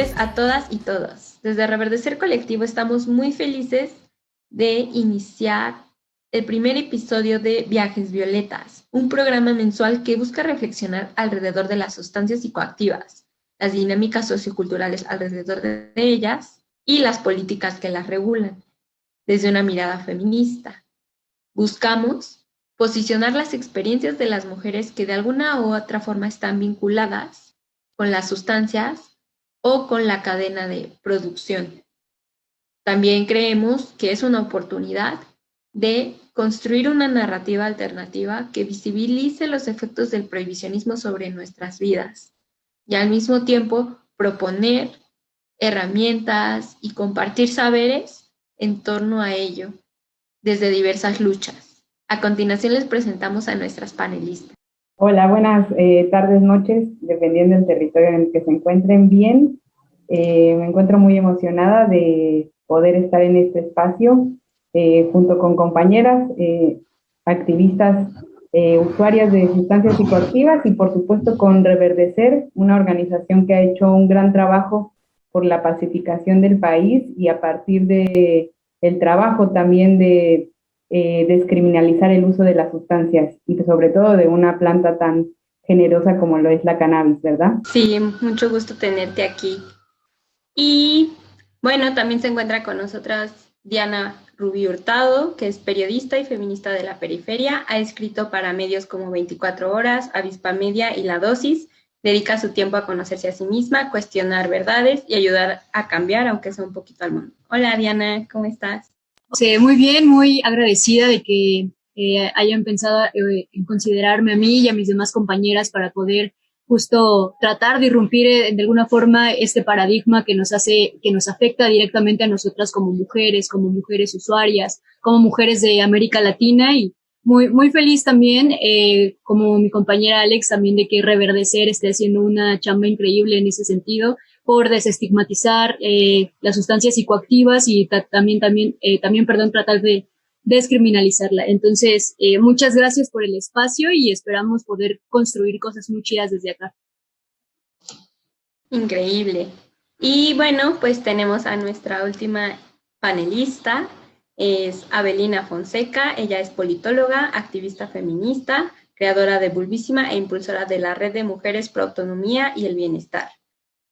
noches a todas y todos. Desde Reverdecer Colectivo estamos muy felices de iniciar el primer episodio de Viajes Violetas, un programa mensual que busca reflexionar alrededor de las sustancias psicoactivas, las dinámicas socioculturales alrededor de ellas y las políticas que las regulan, desde una mirada feminista. Buscamos posicionar las experiencias de las mujeres que de alguna u otra forma están vinculadas con las sustancias o con la cadena de producción. También creemos que es una oportunidad de construir una narrativa alternativa que visibilice los efectos del prohibicionismo sobre nuestras vidas y al mismo tiempo proponer herramientas y compartir saberes en torno a ello desde diversas luchas. A continuación les presentamos a nuestras panelistas. Hola, buenas tardes, noches, dependiendo del territorio en el que se encuentren bien. Me encuentro muy emocionada de poder estar en este espacio junto con compañeras, activistas, usuarias de sustancias psicoactivas y por supuesto con Reverdecer, una organización que ha hecho un gran trabajo por la pacificación del país y a partir de el trabajo también de descriminalizar el uso de las sustancias y sobre todo de una planta tan generosa como lo es la cannabis, ¿verdad? Sí, mucho gusto tenerte aquí. Y bueno, también se encuentra con nosotras Diana Rubí Hurtado, que es periodista y feminista de la periferia, ha escrito para medios como 24 Horas, Avispa Media y La Dosis, dedica su tiempo a conocerse a sí misma, cuestionar verdades y ayudar a cambiar, aunque sea un poquito al mundo. Hola Diana, ¿cómo estás? Sí, muy bien, muy agradecida de que hayan pensado en considerarme a mí y a mis demás compañeras para poder justo tratar de irrumpir de alguna forma este paradigma que nos afecta directamente a nosotras como mujeres usuarias, como mujeres de América Latina y muy feliz también, como mi compañera Alex, también de que Reverdecer esté haciendo una chamba increíble en ese sentido por desestigmatizar las sustancias psicoactivas y también, tratar de descriminalizarla. Entonces, muchas gracias por el espacio y esperamos poder construir cosas muy chidas desde acá. Increíble. Y bueno, pues tenemos a nuestra última panelista, es Avelina Fonseca. Ella es politóloga, activista feminista, creadora de Bulbísima e impulsora de la Red de Mujeres pro Autonomía y el Bienestar.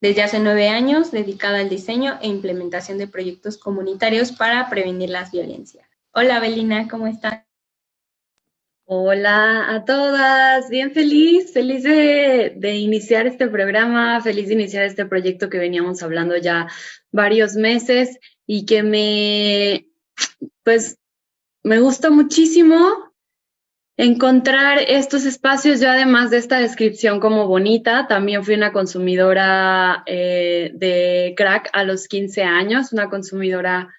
Desde hace 9 años, dedicada al diseño e implementación de proyectos comunitarios para prevenir las violencias. Hola, Avelina, ¿cómo estás? Hola a todas, bien feliz de iniciar este programa, feliz de iniciar este proyecto que veníamos hablando ya varios meses y que me gusta muchísimo encontrar estos espacios. Yo, además de esta descripción como bonita, también fui una consumidora de crack a los 15 años, una consumidora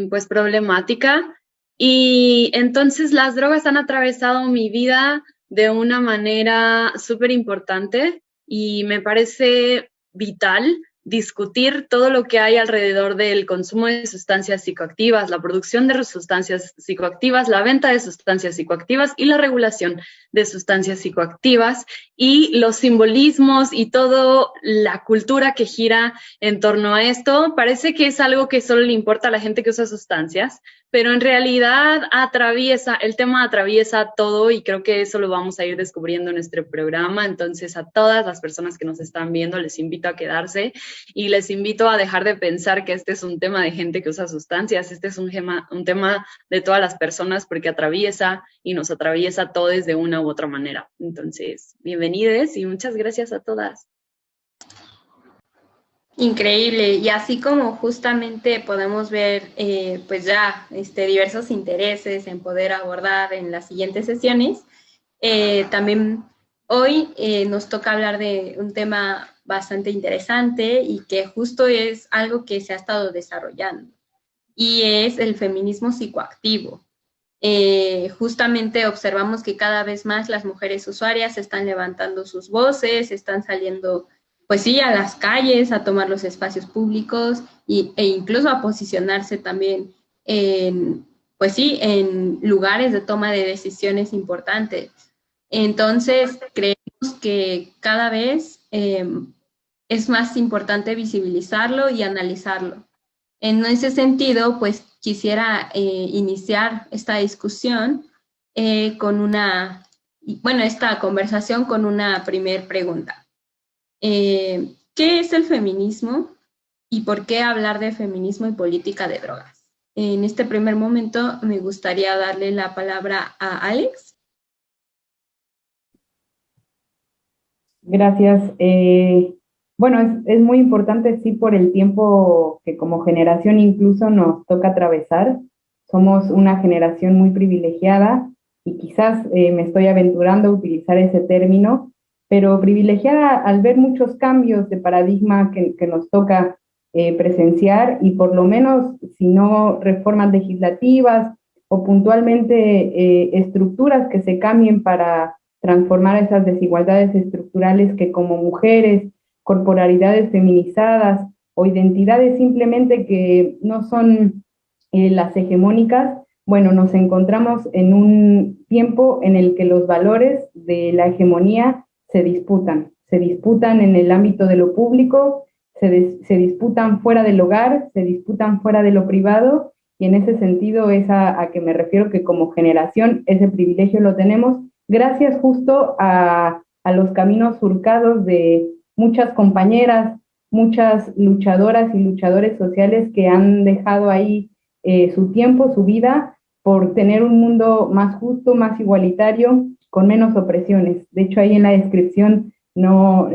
pues problemática. Y entonces las drogas han atravesado mi vida de una manera súper importante y me parece vital discutir todo lo que hay alrededor del consumo de sustancias psicoactivas, la producción de sustancias psicoactivas, la venta de sustancias psicoactivas y la regulación de sustancias psicoactivas y los simbolismos y toda la cultura que gira en torno a esto. Parece que es algo que solo le importa a la gente que usa sustancias, pero en realidad el tema atraviesa todo y creo que eso lo vamos a ir descubriendo en nuestro programa. Entonces, a todas las personas que nos están viendo, les invito a quedarse y les invito a dejar de pensar que este es un tema de gente que usa sustancias. Este es un tema de todas las personas porque atraviesa y nos atraviesa a todos de una u otra manera. Entonces, bienvenides y muchas gracias a todas. Increíble, y así como justamente podemos ver pues ya diversos intereses en poder abordar en las siguientes sesiones, también hoy nos toca hablar de un tema bastante interesante y que justo es algo que se ha estado desarrollando, y es el feminismo psicoactivo. Justamente observamos que cada vez más las mujeres usuarias están levantando sus voces, están saliendo, pues sí, a las calles, a tomar los espacios públicos e incluso a posicionarse también pues sí, en lugares de toma de decisiones importantes. Entonces, creemos que cada vez es más importante visibilizarlo y analizarlo. En ese sentido, pues quisiera iniciar esta discusión esta conversación con una primer pregunta. ¿Qué es el feminismo y por qué hablar de feminismo y política de drogas? En este primer momento me gustaría darle la palabra a Alex. Gracias. Bueno, es muy importante, sí, por el tiempo que como generación incluso nos toca atravesar. Somos una generación muy privilegiada y quizás me estoy aventurando a utilizar ese término, pero privilegiada al ver muchos cambios de paradigma que nos toca presenciar y por lo menos, si no reformas legislativas o puntualmente estructuras que se cambien para transformar esas desigualdades estructurales que como mujeres, corporalidades feminizadas o identidades simplemente que no son las hegemónicas, bueno, nos encontramos en un tiempo en el que los valores de la hegemonía se disputan en el ámbito de lo público, se disputan fuera del hogar, se disputan fuera de lo privado, y en ese sentido es a que me refiero, que como generación ese privilegio lo tenemos gracias justo a los caminos surcados de muchas compañeras, muchas luchadoras y luchadores sociales que han dejado ahí su tiempo, su vida, por tener un mundo más justo, más igualitario, con menos opresiones. De hecho, ahí en la descripción, no,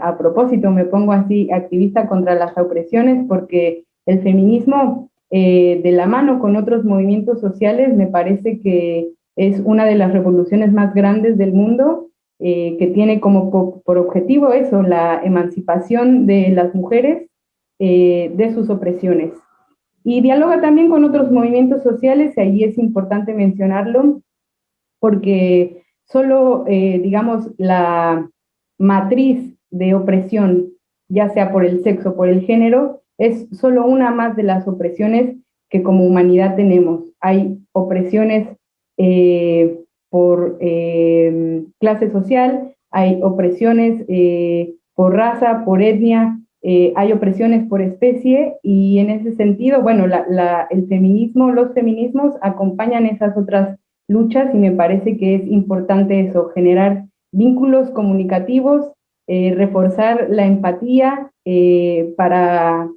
a propósito, me pongo así, activista contra las opresiones, porque el feminismo, de la mano con otros movimientos sociales, me parece que es una de las revoluciones más grandes del mundo, que tiene como por objetivo eso, la emancipación de las mujeres de sus opresiones. Y dialoga también con otros movimientos sociales, y ahí es importante mencionarlo, porque solo, digamos, la matriz de opresión, ya sea por el sexo, por el género, es solo una más de las opresiones que como humanidad tenemos. Hay opresiones por clase social, hay opresiones por raza, por etnia, hay opresiones por especie, y en ese sentido, bueno, el feminismo, los feminismos acompañan esas otras luchas, y me parece que es importante eso, generar vínculos comunicativos, reforzar la empatía para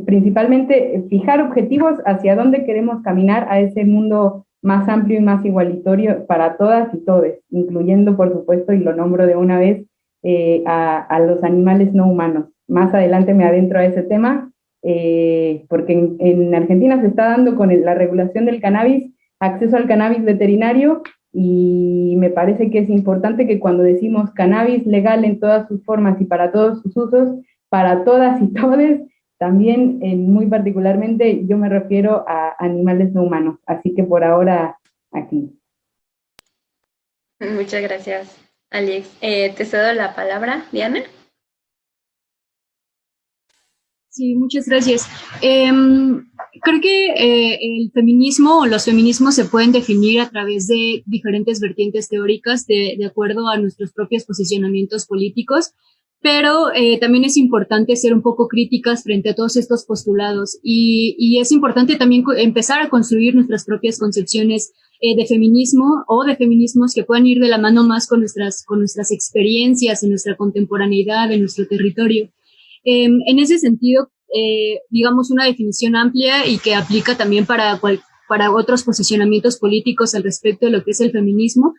principalmente fijar objetivos hacia dónde queremos caminar, a ese mundo más amplio y más igualitario para todas y todos, incluyendo, por supuesto, y lo nombro de una vez, a los animales no humanos. Más adelante me adentro a ese tema, porque en Argentina se está dando con la regulación del cannabis, acceso al cannabis veterinario, y me parece que es importante que cuando decimos cannabis legal en todas sus formas y para todos sus usos, para todas y todes, también muy particularmente yo me refiero a animales no humanos. Así que por ahora aquí. Muchas gracias, Alex. Te cedo la palabra, Diana. Sí, muchas gracias. Creo que el feminismo o los feminismos se pueden definir a través de diferentes vertientes teóricas de acuerdo a nuestros propios posicionamientos políticos, pero también es importante ser un poco críticas frente a todos estos postulados, y es importante también empezar a construir nuestras propias concepciones de feminismo o de feminismos que puedan ir de la mano más con nuestras experiencias en nuestra contemporaneidad, en nuestro territorio. En ese sentido, digamos, una definición amplia y que aplica también para otros posicionamientos políticos al respecto de lo que es el feminismo,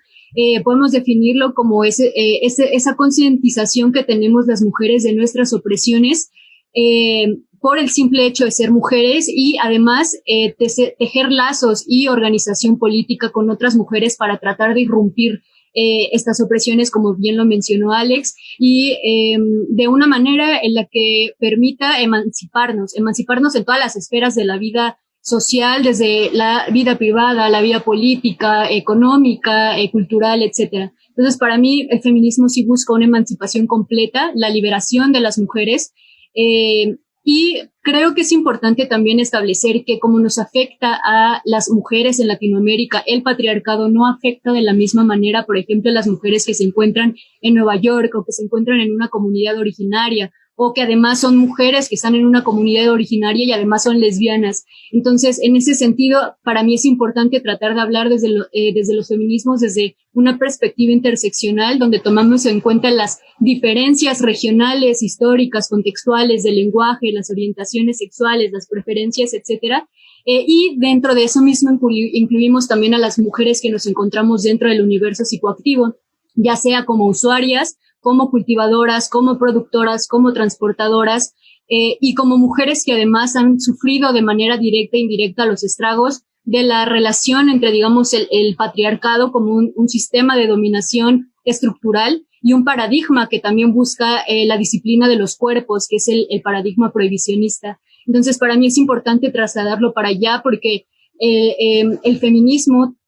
podemos definirlo como esa concientización que tenemos las mujeres de nuestras opresiones por el simple hecho de ser mujeres, y además tejer lazos y organización política con otras mujeres para tratar de irrumpir estas opresiones, como bien lo mencionó Alex, y de una manera en la que permita emanciparnos en todas las esferas de la vida social, desde la vida privada, la vida política, económica, cultural, etcétera. Entonces, para mí, el feminismo sí busca una emancipación completa, la liberación de las mujeres, Y creo que es importante también establecer que como nos afecta a las mujeres en Latinoamérica, el patriarcado no afecta de la misma manera, por ejemplo, a las mujeres que se encuentran en Nueva York o que se encuentran en una comunidad originaria o que además son mujeres que están en una comunidad originaria y además son lesbianas. Entonces, en ese sentido, para mí es importante tratar de hablar desde los feminismos, desde una perspectiva interseccional, donde tomamos en cuenta las diferencias regionales, históricas, contextuales, del lenguaje, las orientaciones sexuales, las preferencias, etcétera. Y dentro de eso mismo incluimos también a las mujeres que nos encontramos dentro del universo psicoactivo, ya sea como usuarias, como cultivadoras, como productoras, como transportadoras, y como mujeres que además han sufrido de manera directa e indirecta los estragos de la relación entre, digamos, el patriarcado como un sistema de dominación estructural y un paradigma que también busca la disciplina de los cuerpos, que es el paradigma prohibicionista. Entonces, para mí es importante trasladarlo para allá porque el feminismo,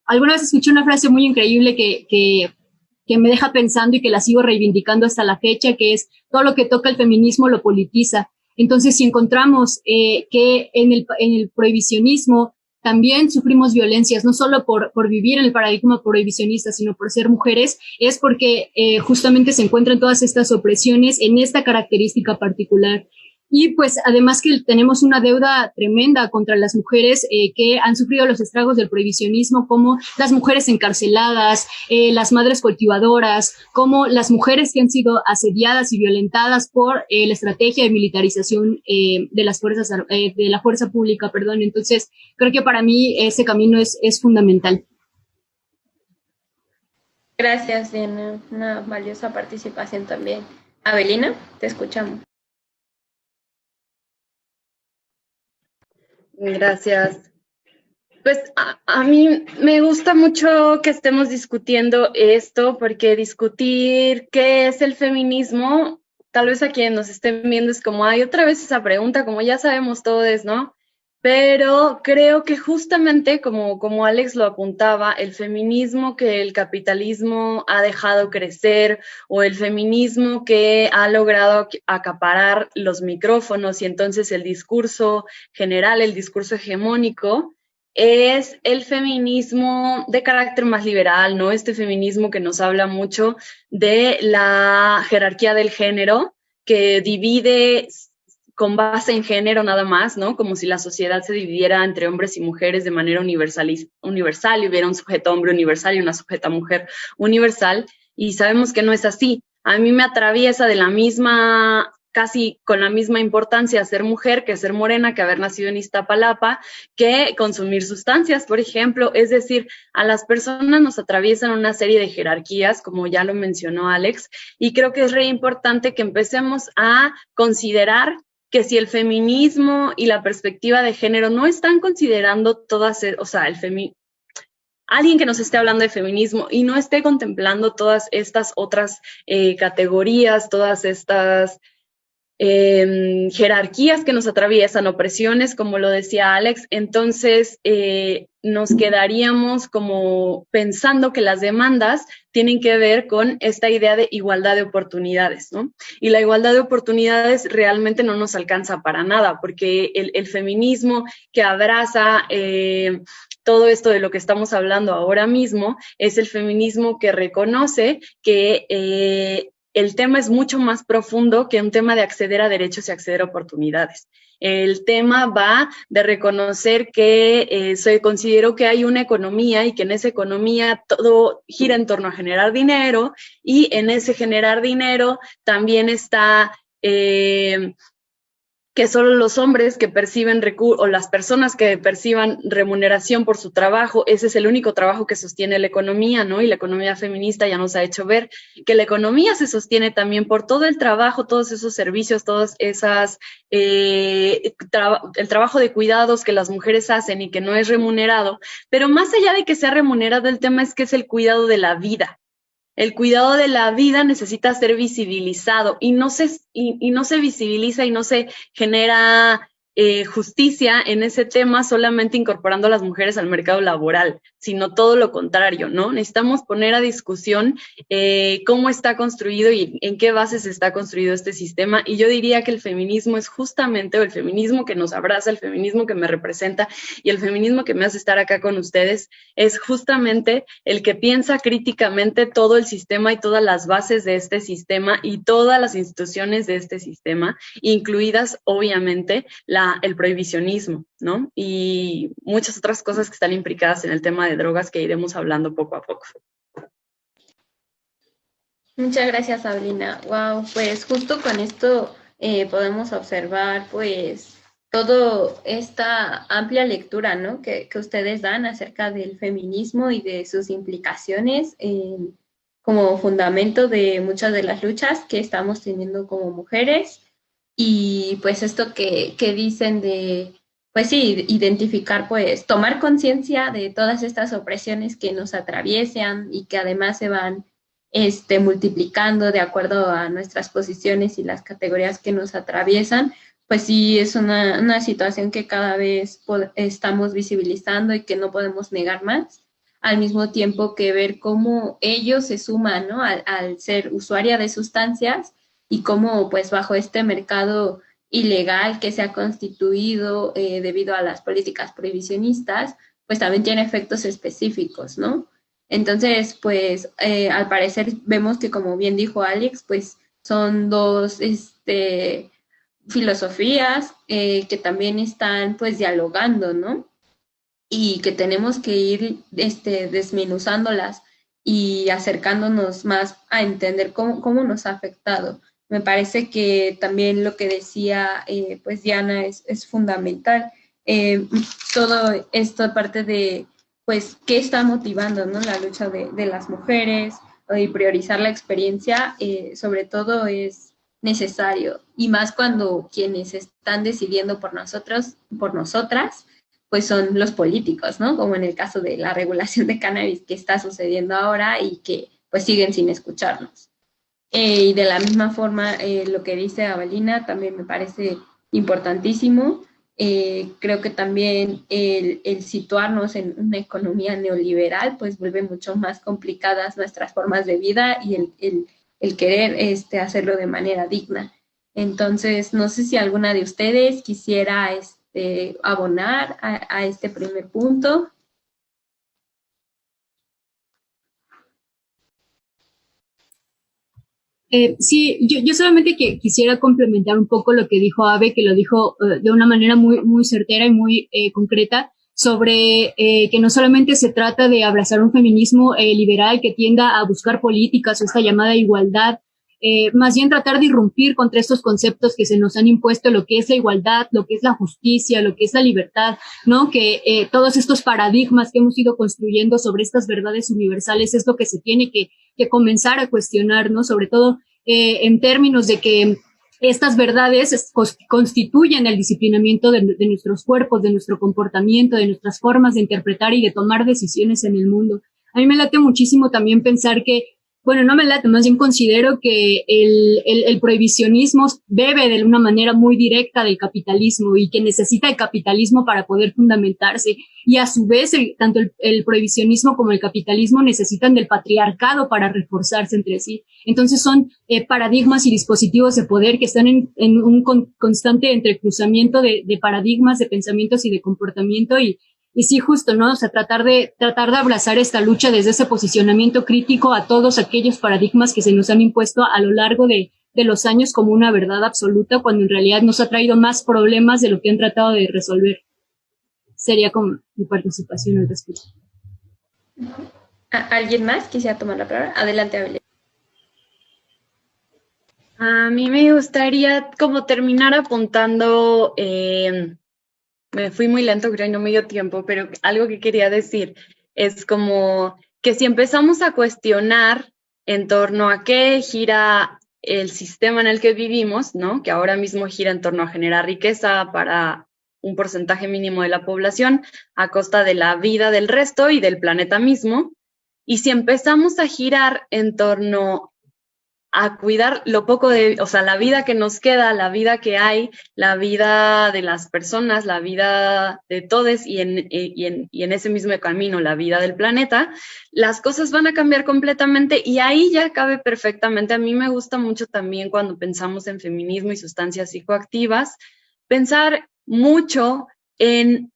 alguna vez escuché una frase muy increíble que me deja pensando y que la sigo reivindicando hasta la fecha, que es todo lo que toca el feminismo lo politiza. Entonces, si encontramos que en el prohibicionismo también sufrimos violencias, no solo por vivir en el paradigma prohibicionista, sino por ser mujeres, es porque justamente se encuentran todas estas opresiones en esta característica particular. Y pues además que tenemos una deuda tremenda contra las mujeres que han sufrido los estragos del prohibicionismo, como las mujeres encarceladas, las madres cultivadoras, como las mujeres que han sido asediadas y violentadas por la estrategia de militarización de las fuerzas, de la fuerza pública, perdón. Entonces, creo que para mí ese camino es fundamental. Gracias, Diana. Una valiosa participación también. Avelina, te escuchamos. Gracias. Pues a mí me gusta mucho que estemos discutiendo esto, porque discutir qué es el feminismo, tal vez a quienes nos estén viendo es como, hay otra vez esa pregunta, como ya sabemos todos, ¿no? Pero creo que justamente como Alex lo apuntaba, el feminismo que el capitalismo ha dejado crecer o el feminismo que ha logrado acaparar los micrófonos y entonces el discurso general, el discurso hegemónico, es el feminismo de carácter más liberal, ¿no? Este feminismo que nos habla mucho de la jerarquía del género, que divide con base en género nada más, ¿no? Como si la sociedad se dividiera entre hombres y mujeres de manera universal y hubiera un sujeto hombre universal y una sujeta mujer universal, y sabemos que no es así. A mí me atraviesa de la misma, casi con la misma importancia ser mujer que ser morena, que haber nacido en Iztapalapa, que consumir sustancias, por ejemplo. Es decir, a las personas nos atraviesan una serie de jerarquías, como ya lo mencionó Alex, y creo que es re importante que empecemos a considerar que si el feminismo y la perspectiva de género no están considerando todas, o sea, alguien que nos esté hablando de feminismo y no esté contemplando todas estas otras categorías, todas estas jerarquías que nos atraviesan, opresiones, como lo decía Alex, entonces nos quedaríamos como pensando que las demandas tienen que ver con esta idea de igualdad de oportunidades, ¿no? Y la igualdad de oportunidades realmente no nos alcanza para nada, porque el feminismo que abraza todo esto de lo que estamos hablando ahora mismo es el feminismo que reconoce que el tema es mucho más profundo que un tema de acceder a derechos y acceder a oportunidades. El tema va de reconocer que considero que hay una economía y que en esa economía todo gira en torno a generar dinero, y en ese generar dinero también está que solo los hombres que perciben o las personas que perciban remuneración por su trabajo, ese es el único trabajo que sostiene la economía, ¿no? Y la economía feminista ya nos ha hecho ver que la economía se sostiene también por todo el trabajo, todos esos servicios, todas esas, el trabajo de cuidados que las mujeres hacen y que no es remunerado. Pero más allá de que sea remunerado, el tema es que es el cuidado de la vida. El cuidado de la vida necesita ser visibilizado y no se visibiliza y no se genera justicia en ese tema solamente incorporando a las mujeres al mercado laboral, sino todo lo contrario, ¿no? Necesitamos poner a discusión cómo está construido y en qué bases está construido este sistema. Y yo diría que el feminismo es justamente, o el feminismo que nos abraza, el feminismo que me representa y el feminismo que me hace estar acá con ustedes, es justamente el que piensa críticamente todo el sistema y todas las bases de este sistema y todas las instituciones de este sistema, incluidas obviamente el prohibicionismo, ¿no? Y muchas otras cosas que están implicadas en el tema de drogas que iremos hablando poco a poco. Muchas gracias, Sabrina. Wow, pues justo con esto podemos observar pues toda esta amplia lectura, ¿no? que ustedes dan acerca del feminismo y de sus implicaciones como fundamento de muchas de las luchas que estamos teniendo como mujeres. Y pues esto que dicen de, pues sí, identificar, pues tomar conciencia de todas estas opresiones que nos atraviesan y que además se van multiplicando de acuerdo a nuestras posiciones y las categorías que nos atraviesan, pues sí es una situación que cada vez estamos visibilizando y que no podemos negar más, al mismo tiempo que ver cómo ellos se suman, ¿no? al ser usuaria de sustancias y cómo pues bajo este mercado ilegal que se ha constituido debido a las políticas prohibicionistas, pues también tiene efectos específicos, ¿no? Entonces, pues al parecer vemos que como bien dijo Alex, pues son dos filosofías que también están pues dialogando, ¿no? Y que tenemos que ir desmenuzándolas y acercándonos más a entender cómo nos ha afectado. Me parece que también lo que decía pues Diana es fundamental. Todo esto parte de pues qué está motivando, ¿no? La lucha de las mujeres y priorizar la experiencia, sobre todo es necesario y más cuando quienes están decidiendo por nosotros, por nosotras, pues son los políticos, ¿no? Como en el caso de la regulación de cannabis que está sucediendo ahora y que pues siguen sin escucharnos. Y de la misma forma, lo que dice Avelina también me parece importantísimo. Creo que también el situarnos en una economía neoliberal pues vuelve mucho más complicadas nuestras formas de vida y el querer hacerlo de manera digna. Entonces, no sé si alguna de ustedes quisiera abonar a este primer punto. Sí, yo solamente quisiera complementar un poco lo que dijo Ave, que lo dijo de una manera muy certera y muy concreta, sobre que no solamente se trata de abrazar un feminismo liberal que tienda a buscar políticas o esta llamada igualdad, más bien tratar de irrumpir contra estos conceptos que se nos han impuesto, lo que es la igualdad, lo que es la justicia, lo que es la libertad, ¿no? Que todos estos paradigmas que hemos ido construyendo sobre estas verdades universales es lo que se tiene que comenzar a cuestionar, ¿no? Sobre todo en términos de que estas verdades constituyen el disciplinamiento de nuestros cuerpos, de nuestro comportamiento, de nuestras formas de interpretar y de tomar decisiones en el mundo. A mí me late muchísimo también pensar que, bueno, no me late, más bien considero que el prohibicionismo bebe de una manera muy directa del capitalismo y que necesita el capitalismo para poder fundamentarse. Y a su vez, tanto el prohibicionismo como el capitalismo necesitan del patriarcado para reforzarse entre sí. Entonces son paradigmas y dispositivos de poder que están en un constante entrecruzamiento de paradigmas, de pensamientos y de comportamiento y sí, justo, ¿no? O sea, tratar de abrazar esta lucha desde ese posicionamiento crítico a todos aquellos paradigmas que se nos han impuesto a lo largo de los años como una verdad absoluta, cuando en realidad nos ha traído más problemas de lo que han tratado de resolver. Sería como mi participación al respecto. ¿Alguien más quisiera tomar la palabra? Adelante, Abel. A mí me gustaría como terminar apuntando... me fui muy lento, creo, y no me dio tiempo, pero algo que quería decir es como que si empezamos a cuestionar en torno a qué gira el sistema en el que vivimos, ¿no? Que ahora mismo gira en torno a generar riqueza para un porcentaje mínimo de la población a costa de la vida del resto y del planeta mismo, y si empezamos a girar en torno a cuidar lo poco o sea, la vida que nos queda, la vida que hay, la vida de las personas, la vida de todos y en ese mismo camino, la vida del planeta, las cosas van a cambiar completamente y ahí ya cabe perfectamente. A mí me gusta mucho también cuando pensamos en feminismo y sustancias psicoactivas, pensar mucho en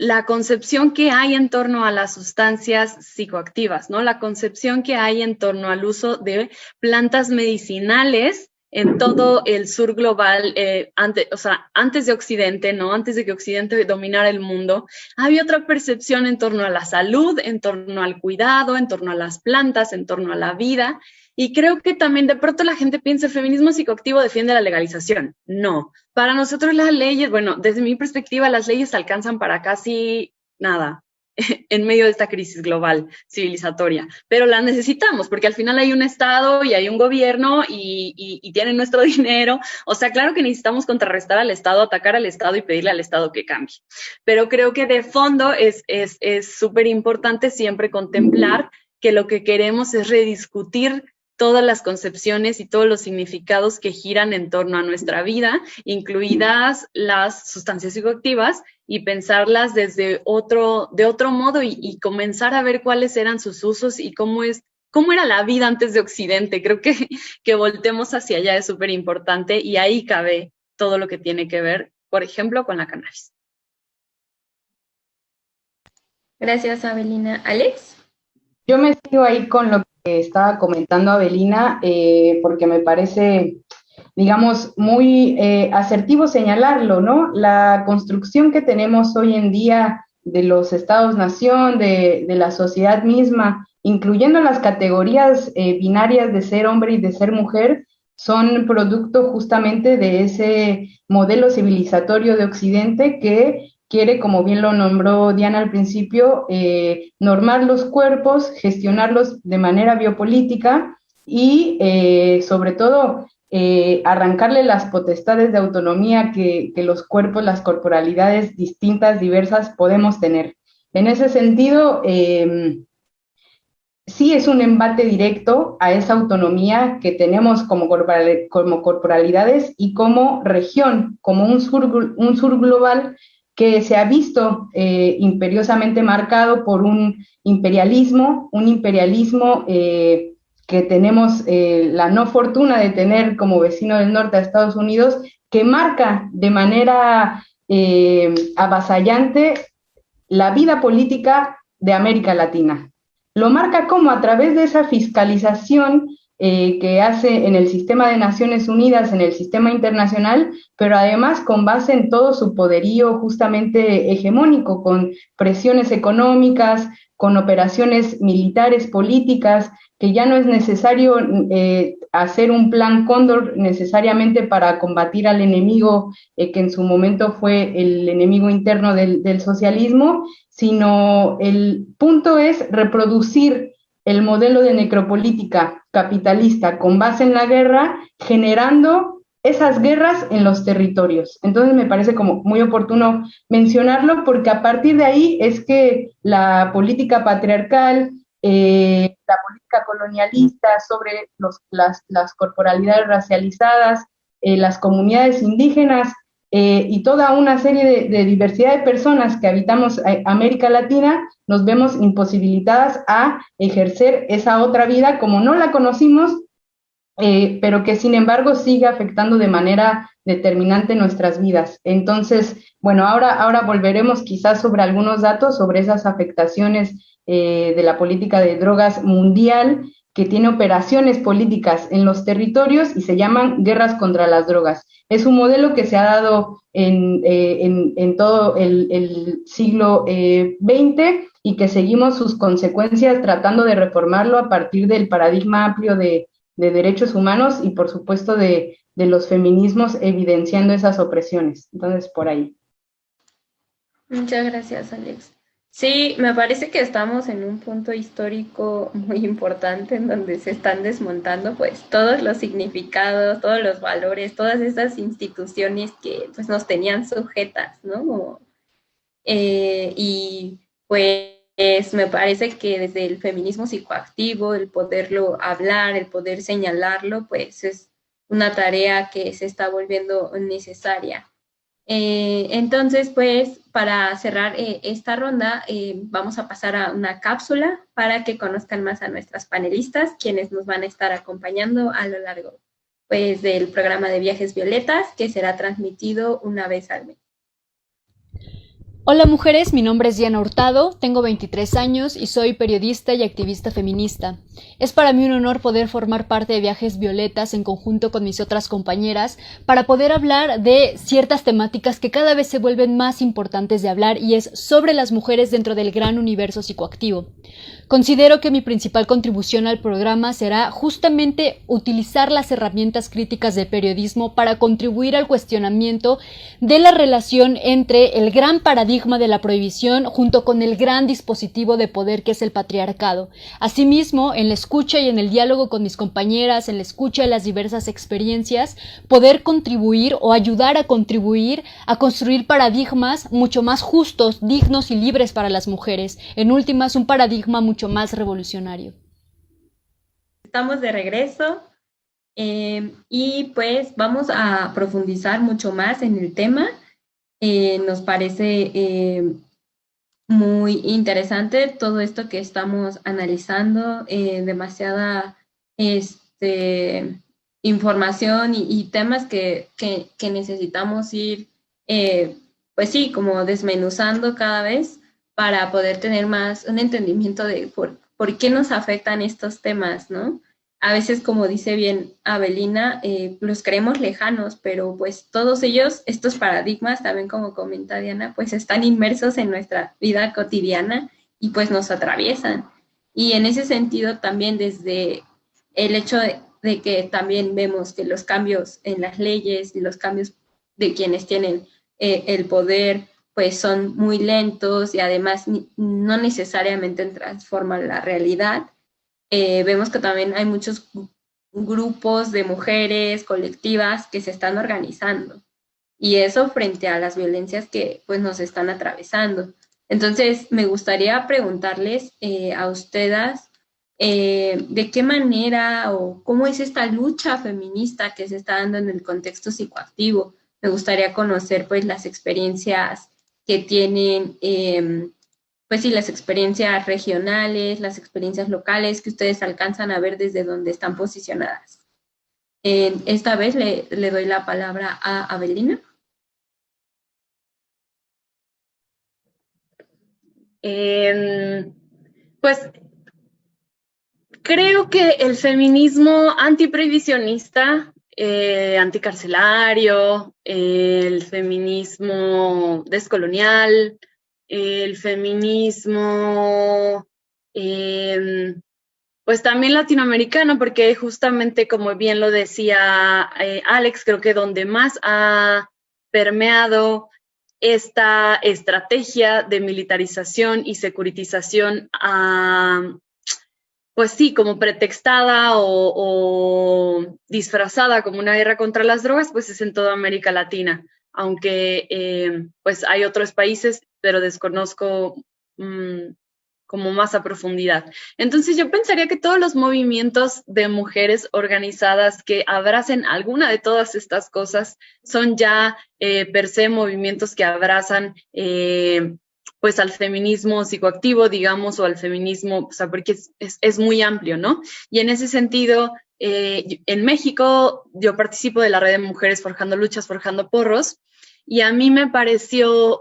la concepción que hay en torno a las sustancias psicoactivas, ¿no? La concepción que hay en torno al uso de plantas medicinales en todo el sur global, antes de Occidente, ¿no? Antes de que Occidente dominara el mundo, había otra percepción en torno a la salud, en torno al cuidado, en torno a las plantas, en torno a la vida. Y creo que también de pronto la gente piensa el feminismo psicoactivo defiende la legalización. No. Para nosotros las leyes, bueno, desde mi perspectiva, las leyes alcanzan para casi nada en medio de esta crisis global civilizatoria, pero las necesitamos porque al final hay un Estado y hay un gobierno y tienen nuestro dinero. O sea, claro que necesitamos contrarrestar al Estado, atacar al Estado y pedirle al Estado que cambie. Pero creo que de fondo es súper importante siempre contemplar que lo que queremos es rediscutir todas las concepciones y todos los significados que giran en torno a nuestra vida, incluidas las sustancias psicoactivas, y pensarlas de otro modo y comenzar a ver cuáles eran sus usos y cómo era la vida antes de Occidente. Creo que voltemos hacia allá es súper importante y ahí cabe todo lo que tiene que ver, por ejemplo, con la cannabis. Gracias, Abelina. ¿Alex? Yo me sigo ahí con lo que estaba comentando Abelina, porque me parece, digamos, muy asertivo señalarlo, ¿no? La construcción que tenemos hoy en día de los estados-nación, de la sociedad misma, incluyendo las categorías binarias de ser hombre y de ser mujer, son producto justamente de ese modelo civilizatorio de Occidente que quiere, como bien lo nombró Diana al principio, normar los cuerpos, gestionarlos de manera biopolítica y, sobre todo, arrancarle las potestades de autonomía que los cuerpos, las corporalidades distintas, diversas, podemos tener. En ese sentido, sí es un embate directo a esa autonomía que tenemos como corporalidades y como región, como un sur global que se ha visto imperiosamente marcado por un imperialismo que tenemos la no fortuna de tener como vecino del norte a Estados Unidos, que marca de manera avasallante la vida política de América Latina. Lo marca como a través de esa fiscalización que hace en el sistema de Naciones Unidas, en el sistema internacional, pero además con base en todo su poderío justamente hegemónico, con presiones económicas, con operaciones militares, políticas, que ya no es necesario hacer un plan Cóndor necesariamente para combatir al enemigo que en su momento fue el enemigo interno del socialismo, sino el punto es reproducir el modelo de necropolítica capitalista con base en la guerra, generando esas guerras en los territorios. Entonces me parece como muy oportuno mencionarlo porque a partir de ahí es que la política patriarcal, la política colonialista sobre las corporalidades racializadas, las comunidades indígenas y toda una serie de diversidad de personas que habitamos América Latina, nos vemos imposibilitadas a ejercer esa otra vida como no la conocimos, pero que sin embargo sigue afectando de manera determinante nuestras vidas. Entonces, bueno, ahora volveremos quizás sobre algunos datos sobre esas afectaciones de la política de drogas mundial que tiene operaciones políticas en los territorios y se llaman guerras contra las drogas. Es un modelo que se ha dado en todo el siglo XX y que seguimos sus consecuencias tratando de reformarlo a partir del paradigma amplio de derechos humanos y por supuesto de los feminismos evidenciando esas opresiones. Entonces, por ahí. Muchas gracias, Alex. Sí, me parece que estamos en un punto histórico muy importante en donde se están desmontando pues todos los significados, todos los valores, todas esas instituciones que pues nos tenían sujetas, ¿no? Y pues me parece que desde el feminismo psicoactivo, el poderlo hablar, el poder señalarlo, pues es una tarea que se está volviendo necesaria. Entonces, pues, para cerrar esta ronda, vamos a pasar a una cápsula para que conozcan más a nuestras panelistas, quienes nos van a estar acompañando a lo largo, pues, del programa de Viajes Violetas, que será transmitido una vez al mes. Hola mujeres, mi nombre es Diana Hurtado, tengo 23 años y soy periodista y activista feminista. Es para mí un honor poder formar parte de Viajes Violetas en conjunto con mis otras compañeras para poder hablar de ciertas temáticas que cada vez se vuelven más importantes de hablar y es sobre las mujeres dentro del gran universo psicoactivo. Considero que mi principal contribución al programa será justamente utilizar las herramientas críticas del periodismo para contribuir al cuestionamiento de la relación entre el gran paradigma de la prohibición junto con el gran dispositivo de poder que es el patriarcado. Asimismo, en la escucha y en el diálogo con mis compañeras, en la escucha de las diversas experiencias, poder contribuir o ayudar a contribuir a construir paradigmas mucho más justos, dignos y libres para las mujeres. En últimas, un paradigma mucho más revolucionario. Estamos de regreso y pues vamos a profundizar mucho más en el tema. Nos parece muy interesante todo esto que estamos analizando, demasiada información y temas que necesitamos ir, pues sí, como desmenuzando cada vez para poder tener más un entendimiento de por qué nos afectan estos temas, ¿no? A veces, como dice bien Avelina, los creemos lejanos, pero pues todos ellos, estos paradigmas, también como comenta Diana, pues están inmersos en nuestra vida cotidiana y pues nos atraviesan. Y en ese sentido también desde el hecho de que también vemos que los cambios en las leyes y los cambios de quienes tienen el poder, pues son muy lentos y además no necesariamente transforman la realidad. Vemos que también hay muchos grupos de mujeres colectivas que se están organizando y eso frente a las violencias que pues nos están atravesando. Entonces, me gustaría preguntarles a ustedes de qué manera o cómo es esta lucha feminista que se está dando en el contexto psicoactivo. Me gustaría conocer pues las experiencias que tienen pues sí, las experiencias regionales, las experiencias locales que ustedes alcanzan a ver desde donde están posicionadas. Esta vez le doy la palabra a Avelina. Pues creo que el feminismo antiprohibicionista, anticarcelario, el feminismo descolonial, el feminismo, pues también latinoamericano, porque justamente como bien lo decía Alex, creo que donde más ha permeado esta estrategia de militarización y securitización, pues sí, como pretextada o disfrazada como una guerra contra las drogas, pues es en toda América Latina, aunque pues hay otros países, pero desconozco como más a profundidad. Entonces yo pensaría que todos los movimientos de mujeres organizadas que abracen alguna de todas estas cosas son ya per se movimientos que abrazan pues al feminismo psicoactivo, digamos, o al feminismo, o sea, porque es muy amplio, ¿no? Y en ese sentido, en México yo participo de la red de mujeres Forjando Luchas, Forjando Porros, y a mí me pareció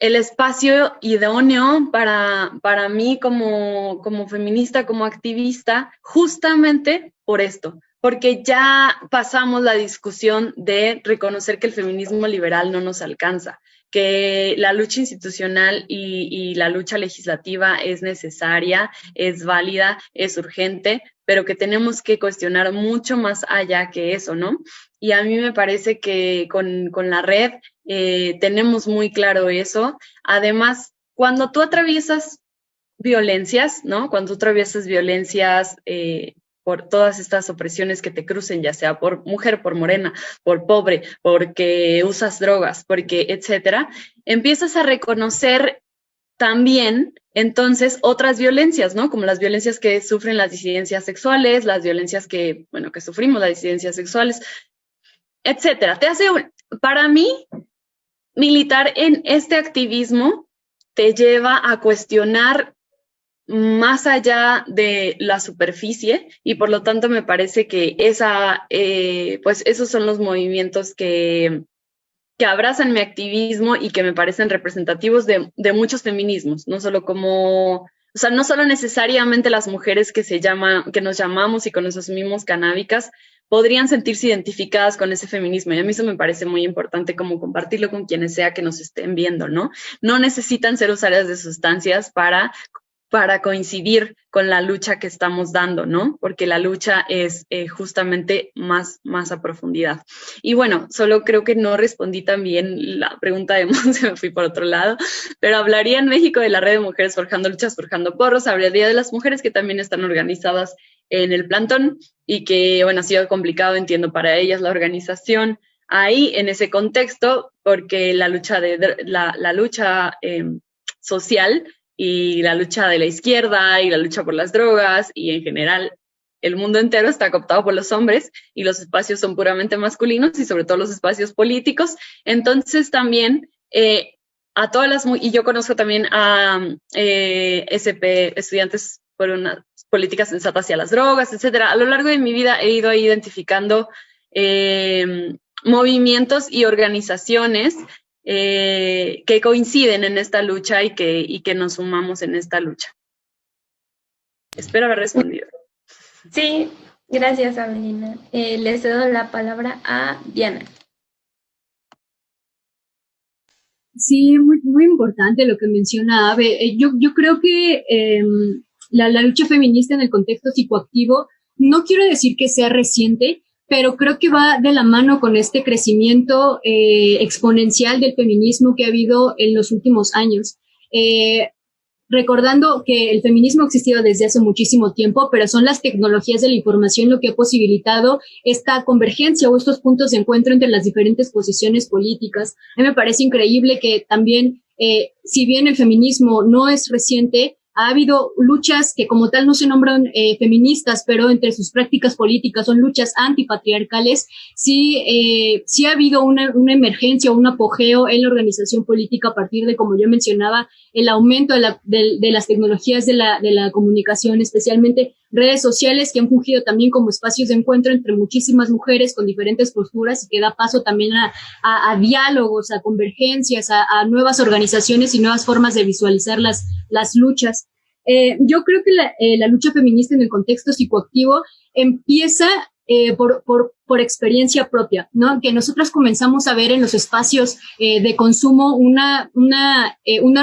el espacio idóneo para mí como feminista, como activista, justamente por esto, porque ya pasamos la discusión de reconocer que el feminismo liberal no nos alcanza, que la lucha institucional y la lucha legislativa es necesaria, es válida, es urgente, pero que tenemos que cuestionar mucho más allá que eso, ¿no? Y a mí me parece que con la red tenemos muy claro eso. Además, cuando tú atraviesas violencias, ¿no? Cuando tú atraviesas violencias, por todas estas opresiones que te crucen, ya sea por mujer, por morena, por pobre, porque usas drogas, porque etcétera, empiezas a reconocer también, entonces, otras violencias, ¿no? Como las violencias que sufren las disidencias sexuales, las violencias que sufrimos las disidencias sexuales, etcétera. Para mí, militar en este activismo te lleva a cuestionar más allá de la superficie y por lo tanto me parece que pues esos son los movimientos que abrazan mi activismo y que me parecen representativos de muchos feminismos, no solo no solo necesariamente las mujeres que nos llamamos y que nos asumimos canábicas podrían sentirse identificadas con ese feminismo, y a mí eso me parece muy importante como compartirlo con quienes sea que nos estén viendo, ¿no? No necesitan ser usuarias de sustancias para coincidir con la lucha que estamos dando, ¿no? Porque la lucha es justamente más a profundidad. Y bueno, solo creo que no respondí también la pregunta de Monse, me fui por otro lado, pero hablaría en México de la red de mujeres forjando luchas, forjando porros, hablaría de las mujeres que también están organizadas en el plantón y que, bueno, ha sido complicado, entiendo, para ellas la organización ahí en ese contexto, porque la lucha social y la lucha de la izquierda y la lucha por las drogas y en general el mundo entero está cooptado por los hombres y los espacios son puramente masculinos y sobre todo los espacios políticos. Entonces también a todas las, y yo conozco también a SP, estudiantes por unas políticas sensatas hacia las drogas, etcétera. A lo largo de mi vida he ido ahí identificando movimientos y organizaciones que coinciden en esta lucha y que nos sumamos en esta lucha. Espero haber respondido. Sí, gracias, Abelina. Le cedo la palabra a Diana. Sí, muy, muy importante lo que menciona Abe. Yo creo que la lucha feminista en el contexto psicoactivo, no quiero decir que sea reciente, pero creo que va de la mano con este crecimiento exponencial del feminismo que ha habido en los últimos años. Recordando que el feminismo ha existido desde hace muchísimo tiempo, pero son las tecnologías de la información lo que ha posibilitado esta convergencia o estos puntos de encuentro entre las diferentes posiciones políticas. A mí me parece increíble que también, si bien el feminismo no es reciente, ha habido luchas que como tal no se nombran feministas, pero entre sus prácticas políticas son luchas antipatriarcales. Sí ha habido una emergencia o un apogeo en la organización política a partir de, como yo mencionaba, el aumento de las tecnologías de la comunicación, especialmente redes sociales que han fungido también como espacios de encuentro entre muchísimas mujeres con diferentes posturas y que da paso también a diálogos, a convergencias, a nuevas organizaciones y nuevas formas de visualizar las luchas. Yo creo que la lucha feminista en el contexto psicoactivo empieza por experiencia propia, ¿no? Que nosotros comenzamos a ver en los espacios de consumo una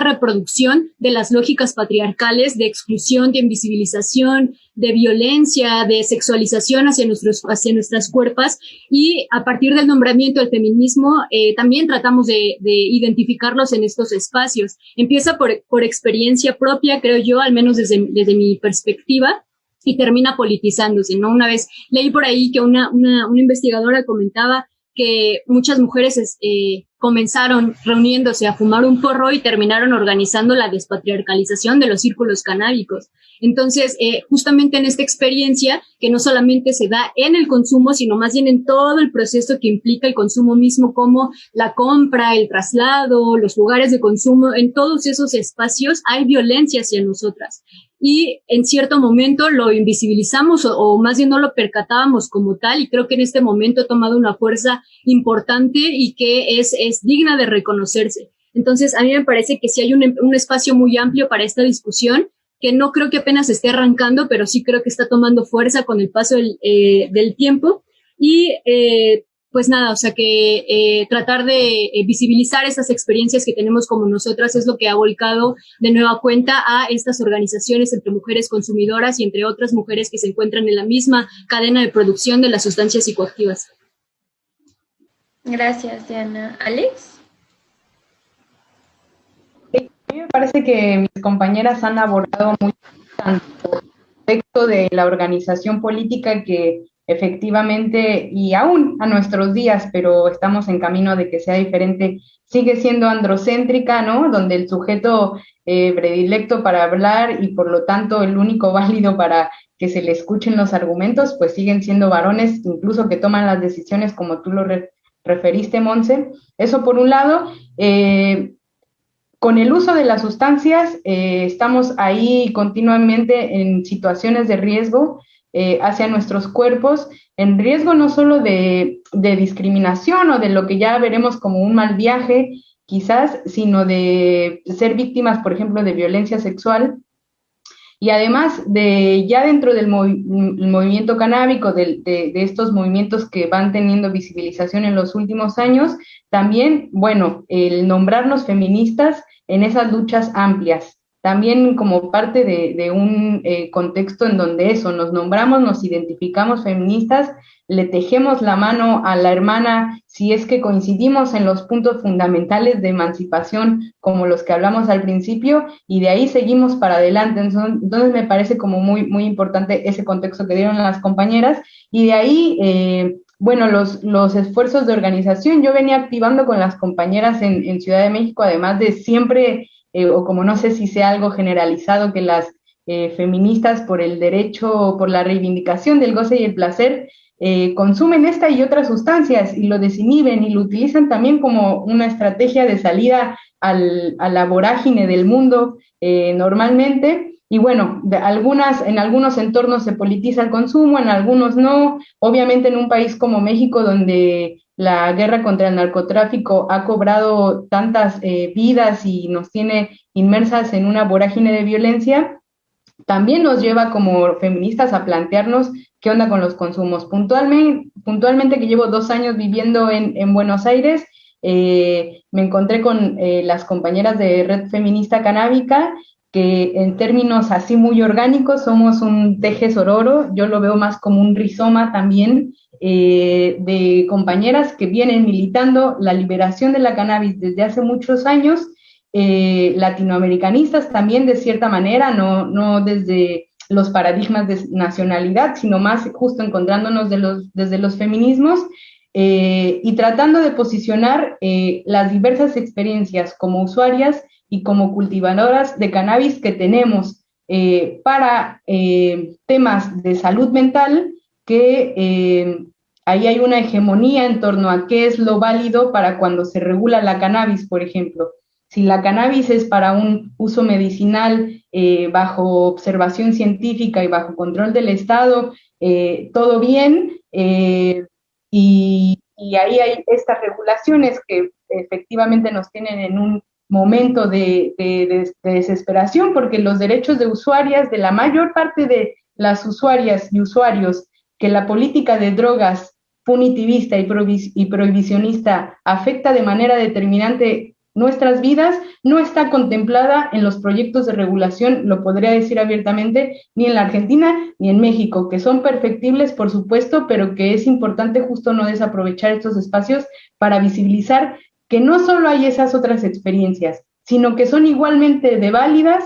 reproducción de las lógicas patriarcales de exclusión, de invisibilización, de violencia, de sexualización hacia nuestras cuerpos, y a partir del nombramiento del feminismo también tratamos de identificarlos en estos espacios. Empieza por experiencia propia, creo yo, al menos desde mi perspectiva, y termina politizándose, ¿no? Una vez leí por ahí que una investigadora comentaba que muchas mujeres comenzaron reuniéndose a fumar un porro y terminaron organizando la despatriarcalización de los círculos canábicos. Entonces, justamente en esta experiencia, que no solamente se da en el consumo, sino más bien en todo el proceso que implica el consumo mismo, como la compra, el traslado, los lugares de consumo, en todos esos espacios hay violencia hacia nosotras. Y en cierto momento lo invisibilizamos o más bien no lo percatábamos como tal, y creo que en este momento ha tomado una fuerza importante y que es digna de reconocerse. Entonces, a mí me parece que sí hay un espacio muy amplio para esta discusión, que no creo que apenas esté arrancando, pero sí creo que está tomando fuerza con el paso del tiempo. Y pues nada, o sea que tratar de visibilizar esas experiencias que tenemos como nosotras es lo que ha volcado de nueva cuenta a estas organizaciones entre mujeres consumidoras y entre otras mujeres que se encuentran en la misma cadena de producción de las sustancias psicoactivas. Gracias, Diana. ¿Alex? A mí me parece que mis compañeras han abordado mucho tanto contexto de la organización política que efectivamente, y aún a nuestros días, pero estamos en camino de que sea diferente, sigue siendo androcéntrica, ¿no? Donde el sujeto predilecto para hablar y por lo tanto el único válido para que se le escuchen los argumentos, pues siguen siendo varones, incluso que toman las decisiones como tú lo referiste, Monse. Eso por un lado. Con el uso de las sustancias, estamos ahí continuamente en situaciones de riesgo hacia nuestros cuerpos, en riesgo no solo de discriminación o de lo que ya veremos como un mal viaje, quizás, sino de ser víctimas, por ejemplo, de violencia sexual. Y además de ya dentro del movimiento canábico, de estos movimientos que van teniendo visibilización en los últimos años, también, bueno, el nombrarnos feministas en esas luchas amplias, también como parte de un contexto en donde eso, nos nombramos, nos identificamos feministas, le tejemos la mano a la hermana si es que coincidimos en los puntos fundamentales de emancipación como los que hablamos al principio y de ahí seguimos para adelante. Entonces me parece como muy, muy importante ese contexto que dieron las compañeras y de ahí, bueno, los esfuerzos de organización, yo venía activando con las compañeras en Ciudad de México, además de siempre, o como no sé si sea algo generalizado, que las feministas por el derecho, por la reivindicación del goce y el placer, consumen esta y otras sustancias y lo desinhiben y lo utilizan también como una estrategia de salida a la vorágine del mundo normalmente. Y bueno, en algunos entornos se politiza el consumo, en algunos no. Obviamente en un país como México, donde la guerra contra el narcotráfico ha cobrado tantas vidas y nos tiene inmersas en una vorágine de violencia, también nos lleva como feministas a plantearnos qué onda con los consumos. Puntualmente que llevo 2 años viviendo en Buenos Aires, me encontré con las compañeras de Red Feminista Canábica, que en términos así muy orgánicos somos un teje sororo, yo lo veo más como un rizoma también, de compañeras que vienen militando la liberación de la cannabis desde hace muchos años, latinoamericanistas también de cierta manera, no desde los paradigmas de nacionalidad, sino más justo encontrándonos desde los feminismos y tratando de posicionar las diversas experiencias como usuarias y como cultivadoras de cannabis que tenemos para temas de salud mental, que ahí hay una hegemonía en torno a qué es lo válido para cuando se regula la cannabis, por ejemplo. Si la cannabis es para un uso medicinal bajo observación científica y bajo control del Estado, todo bien, y ahí hay estas regulaciones que efectivamente nos tienen en un momento de desesperación, porque los derechos de usuarias, de la mayor parte de las usuarias y usuarios, que la política de drogas punitivista y prohibicionista afecta de manera determinante nuestras vidas, no está contemplada en los proyectos de regulación, lo podría decir abiertamente, ni en la Argentina ni en México, que son perfectibles, por supuesto, pero que es importante justo no desaprovechar estos espacios para visibilizar que no solo hay esas otras experiencias, sino que son igualmente de válidas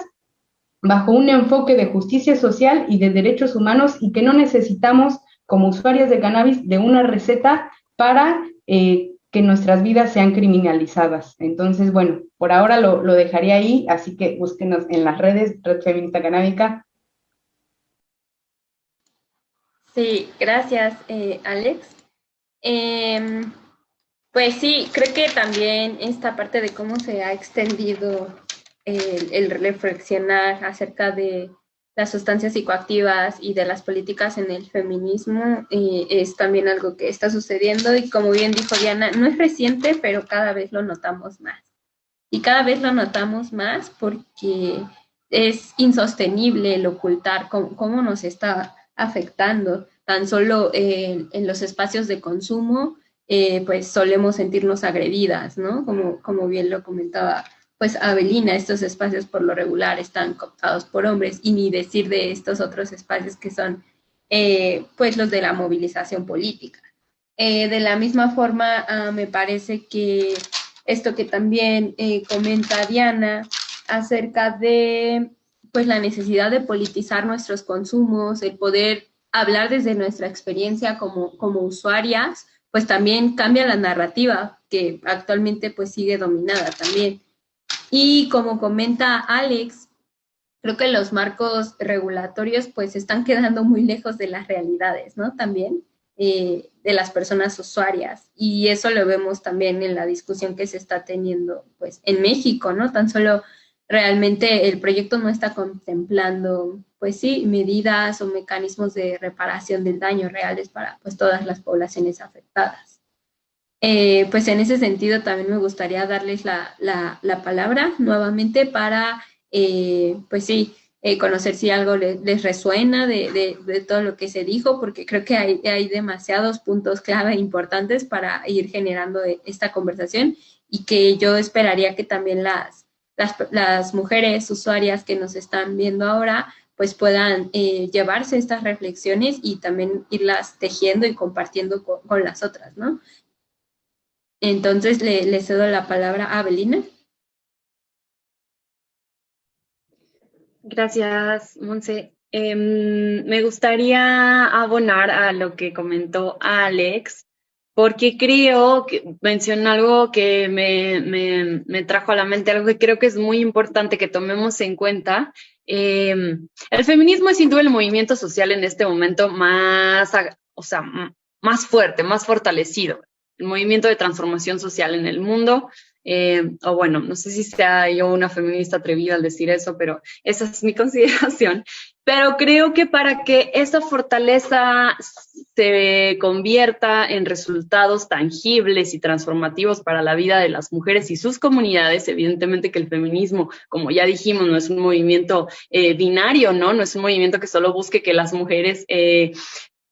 bajo un enfoque de justicia social y de derechos humanos y que no necesitamos, como usuarias de cannabis, de una receta para que nuestras vidas sean criminalizadas. Entonces, bueno, por ahora lo dejaría ahí, así que búsquenos en las redes, Red Feminista Canábica. Sí, gracias, Alex. Pues sí, creo que también esta parte de cómo se ha extendido el reflexionar acerca de las sustancias psicoactivas y de las políticas en el feminismo es también algo que está sucediendo y como bien dijo Diana, no es reciente, pero cada vez lo notamos más. Y cada vez lo notamos más porque es insostenible el ocultar cómo nos está afectando. Tan solo en los espacios de consumo, pues solemos sentirnos agredidas, ¿no? Como bien lo comentaba pues Avelina, estos espacios por lo regular están cooptados por hombres y ni decir de estos otros espacios que son pues los de la movilización política. De la misma forma, me parece que esto que también comenta Diana acerca de pues la necesidad de politizar nuestros consumos, el poder hablar desde nuestra experiencia como usuarias, pues también cambia la narrativa que actualmente pues sigue dominada también. Y como comenta Alex, creo que los marcos regulatorios pues están quedando muy lejos de las realidades, ¿no? También de las personas usuarias. Y eso lo vemos también en la discusión que se está teniendo pues en México, ¿no? Tan solo realmente el proyecto no está contemplando, pues sí, medidas o mecanismos de reparación del daño reales para pues todas las poblaciones afectadas. Pues en ese sentido también me gustaría darles la palabra nuevamente para, pues sí, conocer si algo les resuena de todo lo que se dijo, porque creo que hay demasiados puntos clave importantes para ir generando esta conversación y que yo esperaría que también las mujeres usuarias que nos están viendo ahora pues puedan llevarse estas reflexiones y también irlas tejiendo y compartiendo con las otras, ¿no? Entonces le cedo la palabra a Abelina. Gracias, Monse. Me gustaría abonar a lo que comentó Alex, porque creo que mencionó algo que me trajo a la mente, algo que creo que es muy importante que tomemos en cuenta. El feminismo es sin duda el movimiento social en este momento más, o sea, más fuerte, más fortalecido, el movimiento de transformación social en el mundo. O bueno, no sé si sea yo una feminista atrevida al decir eso, pero esa es mi consideración. Pero creo que para que esa fortaleza se convierta en resultados tangibles y transformativos para la vida de las mujeres y sus comunidades, evidentemente que el feminismo, como ya dijimos, no es un movimiento binario, ¿no? No es un movimiento que solo busque que las mujeres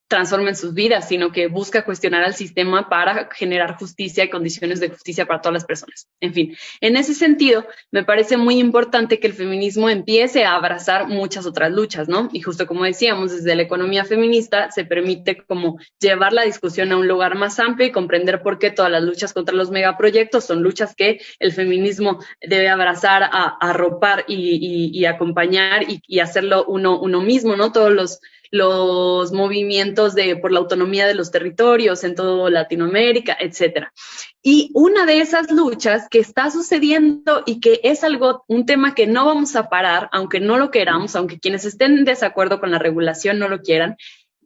transformen sus vidas, sino que busca cuestionar al sistema para generar justicia y condiciones de justicia para todas las personas. En fin, en ese sentido, me parece muy importante que el feminismo empiece a abrazar muchas otras luchas, ¿no? Y justo como decíamos, desde la economía feminista se permite como llevar la discusión a un lugar más amplio y comprender por qué todas las luchas contra los megaproyectos son luchas que el feminismo debe abrazar, arropar y acompañar y hacerlo uno mismo, ¿no? Todos los movimientos por la autonomía de los territorios en toda Latinoamérica, etcétera. Y una de esas luchas que está sucediendo y que es un tema que no vamos a parar, aunque no lo queramos, aunque quienes estén en desacuerdo con la regulación no lo quieran,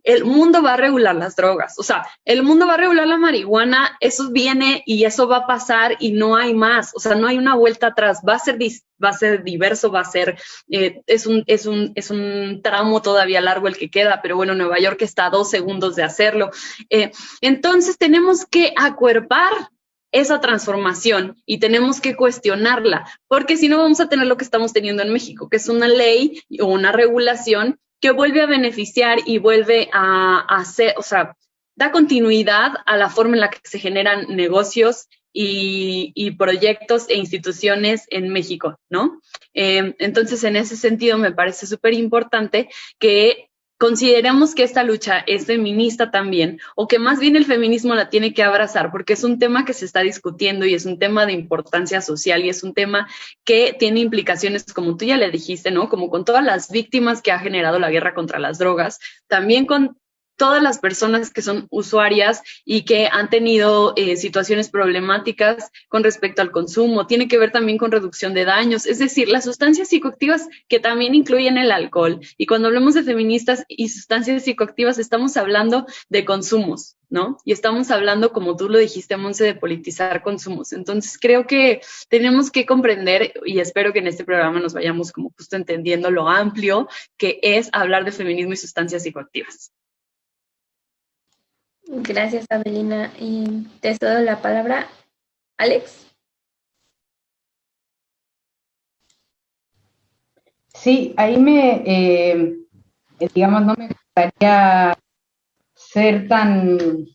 el mundo va a regular las drogas, o sea, el mundo va a regular la marihuana, eso viene y eso va a pasar y no hay más, o sea, no hay una vuelta atrás, va a ser diverso, va a ser, es un tramo todavía largo el que queda, pero bueno, Nueva York está a 2 segundos de hacerlo. Entonces tenemos que acuerpar esa transformación y tenemos que cuestionarla, porque si no vamos a tener lo que estamos teniendo en México, que es una ley o una regulación que vuelve a beneficiar y vuelve a hacer, o sea, da continuidad a la forma en la que se generan negocios y proyectos e instituciones en México, ¿no? Entonces, en ese sentido, me parece súper importante que consideremos que esta lucha es feminista también, o que más bien el feminismo la tiene que abrazar, porque es un tema que se está discutiendo y es un tema de importancia social y es un tema que tiene implicaciones, como tú ya le dijiste, ¿no? Como con todas las víctimas que ha generado la guerra contra las drogas, también con todas las personas que son usuarias y que han tenido situaciones problemáticas con respecto al consumo. Tiene que ver también con reducción de daños, es decir, las sustancias psicoactivas que también incluyen el alcohol. Y cuando hablamos de feministas y sustancias psicoactivas, estamos hablando de consumos, ¿no? Y estamos hablando, como tú lo dijiste, Monse, de politizar consumos. Entonces, creo que tenemos que comprender, y espero que en este programa nos vayamos como justo entendiendo lo amplio que es hablar de feminismo y sustancias psicoactivas. Gracias, Abelina. Y te cedo la palabra, Alex. Sí, ahí digamos, no me gustaría ser tan,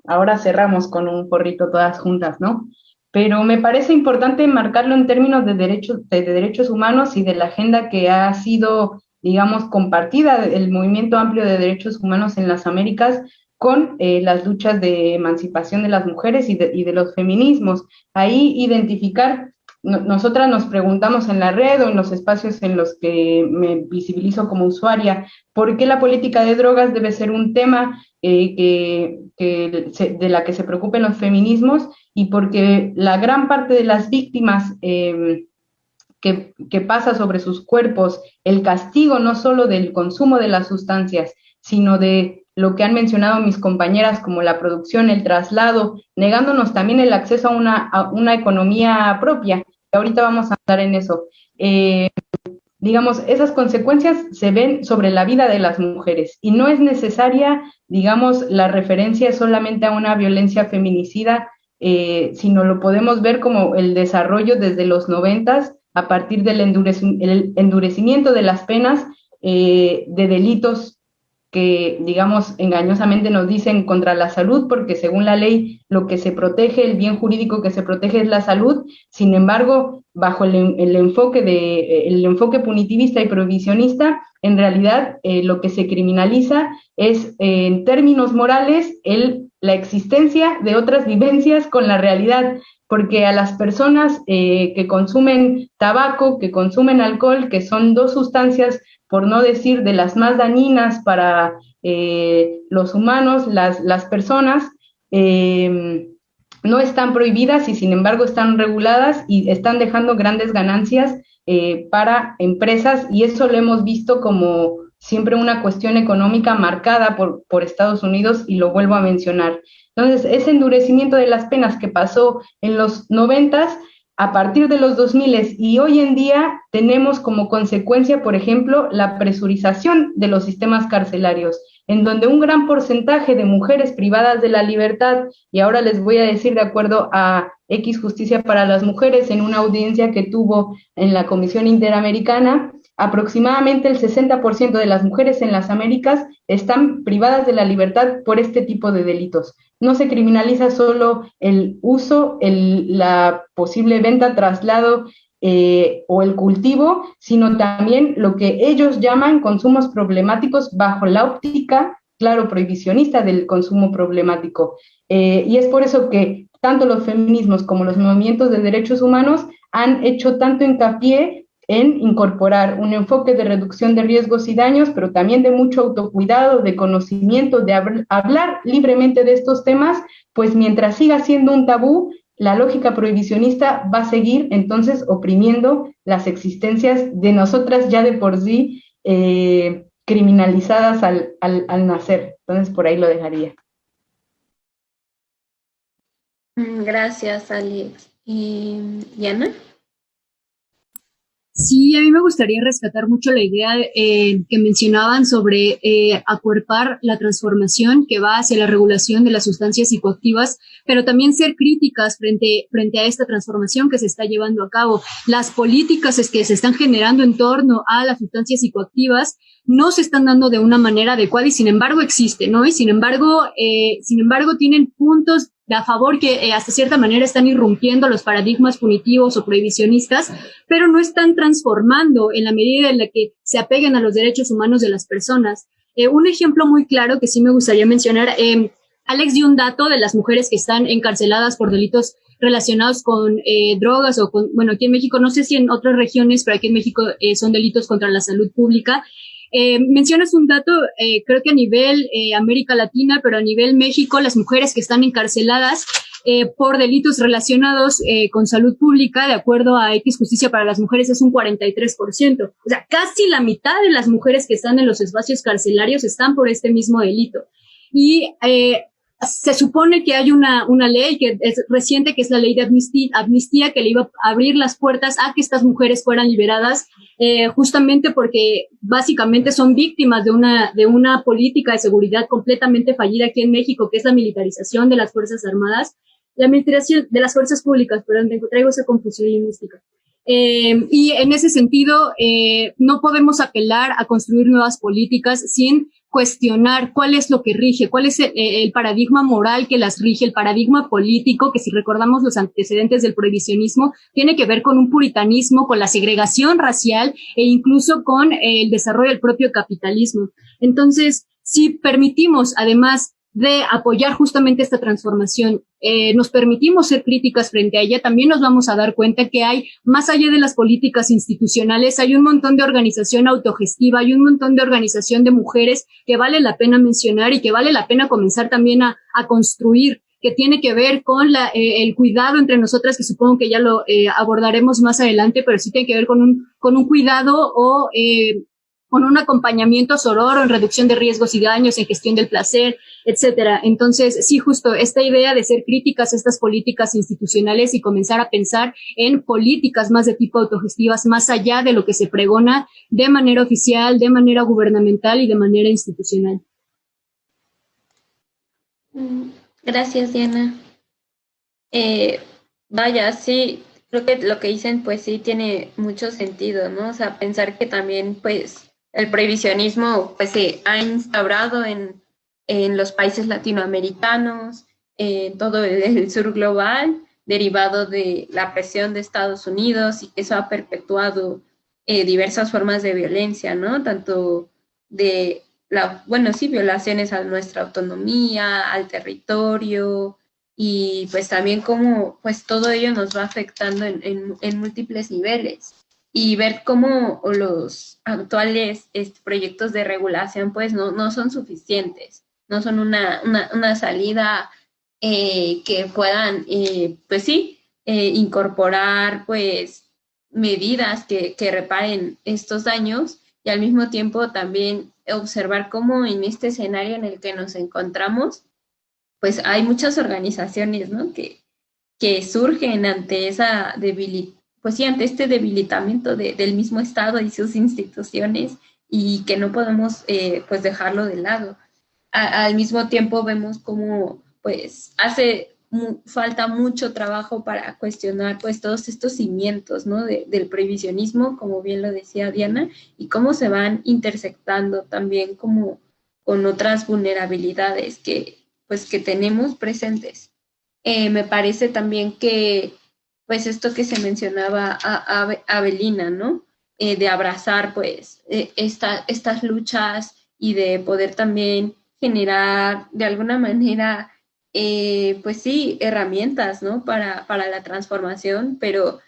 ahora cerramos con un porrito todas juntas, ¿no? Pero me parece importante marcarlo en términos de derechos humanos y de la agenda que ha sido, digamos, compartida, el movimiento amplio de derechos humanos en las Américas, con las luchas de emancipación de las mujeres y de los feminismos. Ahí identificar nosotras nos preguntamos en la red o en los espacios en los que me visibilizo como usuaria, ¿por qué la política de drogas debe ser un tema de la que se preocupen los feminismos? Y porque la gran parte de las víctimas que pasa sobre sus cuerpos, el castigo no solo del consumo de las sustancias, sino de lo que han mencionado mis compañeras como la producción, el traslado, negándonos también el acceso a una economía propia, que ahorita vamos a hablar en eso. Digamos, esas consecuencias se ven sobre la vida de las mujeres y no es necesaria, digamos, la referencia solamente a una violencia feminicida, sino lo podemos ver como el desarrollo desde los 90s a partir del endurecimiento de las penas de delitos que, digamos, engañosamente nos dicen contra la salud, porque según la ley lo que se protege, el bien jurídico que se protege es la salud. Sin embargo, bajo el enfoque punitivista y prohibicionista, en realidad lo que se criminaliza es, en términos morales, la existencia de otras vivencias con la realidad, porque a las personas que consumen tabaco, que consumen alcohol, que son dos sustancias, por no decir de las más dañinas para los humanos, las personas, no están prohibidas y sin embargo están reguladas y están dejando grandes ganancias para empresas, y eso lo hemos visto como siempre una cuestión económica marcada por Estados Unidos, y lo vuelvo a mencionar. Entonces, ese endurecimiento de las penas que pasó en los 90s, a partir de los 2000 y hoy en día tenemos como consecuencia, por ejemplo, la presurización de los sistemas carcelarios, en donde un gran porcentaje de mujeres privadas de la libertad, y ahora les voy a decir de acuerdo a X Justicia para las Mujeres en una audiencia que tuvo en la Comisión Interamericana, aproximadamente el 60% de las mujeres en las Américas están privadas de la libertad por este tipo de delitos. No se criminaliza solo el uso, la posible venta, traslado o el cultivo, sino también lo que ellos llaman consumos problemáticos bajo la óptica, claro, prohibicionista del consumo problemático. Y es por eso que tanto los feminismos como los movimientos de derechos humanos han hecho tanto hincapié en incorporar un enfoque de reducción de riesgos y daños, pero también de mucho autocuidado, de conocimiento, de hablar libremente de estos temas, pues mientras siga siendo un tabú, la lógica prohibicionista va a seguir entonces oprimiendo las existencias de nosotras ya de por sí criminalizadas al nacer. Entonces por ahí lo dejaría. Gracias, Alex. ¿Yana? Sí, a mí me gustaría rescatar mucho la idea que mencionaban sobre acuerpar la transformación que va hacia la regulación de las sustancias psicoactivas, pero también ser críticas frente a esta transformación que se está llevando a cabo. Las políticas que se están generando en torno a las sustancias psicoactivas no se están dando de una manera adecuada y sin embargo existen, ¿no? Y sin embargo tienen puntos a favor que hasta cierta manera están irrumpiendo los paradigmas punitivos o prohibicionistas, pero no están transformando en la medida en la que se apeguen a los derechos humanos de las personas. Un ejemplo muy claro que sí me gustaría mencionar, Alex dio un dato de las mujeres que están encarceladas por delitos relacionados con drogas o con, bueno, aquí en México, no sé si en otras regiones, pero aquí en México son delitos contra la salud pública. Mencionas un dato, creo que a nivel América Latina, pero a nivel México, las mujeres que están encarceladas por delitos relacionados con salud pública, de acuerdo a X Justicia para las Mujeres, es un 43%. O sea, casi la mitad de las mujeres que están en los espacios carcelarios están por este mismo delito. Y se supone que hay una ley que es reciente, que es la ley de amnistía, que le iba a abrir las puertas a que estas mujeres fueran liberadas, justamente porque básicamente son víctimas de una política de seguridad completamente fallida aquí en México, que es la militarización de las Fuerzas Armadas, la militarización de las fuerzas públicas, perdón, traigo esa confusión lingüística. Y en ese sentido, no podemos apelar a construir nuevas políticas sin cuestionar cuál es lo que rige, cuál es el paradigma moral que las rige, el paradigma político, que si recordamos los antecedentes del prohibicionismo, tiene que ver con un puritanismo, con la segregación racial e incluso con el desarrollo del propio capitalismo. Entonces, si permitimos, además, de apoyar justamente esta transformación, nos permitimos ser críticas frente a ella, también nos vamos a dar cuenta que hay, más allá de las políticas institucionales, hay un montón de organización autogestiva, hay un montón de organización de mujeres que vale la pena mencionar y que vale la pena comenzar también a construir, que tiene que ver con el cuidado entre nosotras, que supongo que ya lo abordaremos más adelante, pero sí tiene que ver con un cuidado o con un acompañamiento sororo en reducción de riesgos y daños, en gestión del placer, etcétera. Entonces, sí, justo esta idea de ser críticas a estas políticas institucionales y comenzar a pensar en políticas más de tipo autogestivas, más allá de lo que se pregona de manera oficial, de manera gubernamental y de manera institucional. Gracias, Diana. Vaya, sí, creo que lo que dicen, pues sí, tiene mucho sentido, ¿no? O sea, pensar que también, pues, el prohibicionismo, pues, se ha instaurado en los países latinoamericanos, en todo el sur global, derivado de la presión de Estados Unidos, y que eso ha perpetuado diversas formas de violencia, ¿no? Tanto de violaciones a nuestra autonomía, al territorio, y pues también cómo pues todo ello nos va afectando en múltiples niveles, y ver cómo los actuales proyectos de regulación pues no son suficientes, no son una salida que puedan pues sí incorporar pues medidas que reparen estos daños, y al mismo tiempo también observar cómo en este escenario en el que nos encontramos, pues hay muchas organizaciones, ¿no? que surgen ante esa pues sí, ante este debilitamiento del mismo Estado y sus instituciones, y que no podemos pues dejarlo de lado. Al mismo tiempo vemos cómo pues hace falta mucho trabajo para cuestionar pues todos estos cimientos, ¿no? del prohibicionismo, como bien lo decía Diana, y cómo se van intersectando también como con otras vulnerabilidades que tenemos presentes. Me parece también que pues esto que se mencionaba a Abelina, ¿no? De abrazar pues estas luchas, y de poder también generar de alguna manera pues sí, herramientas, ¿no? Para la transformación, pero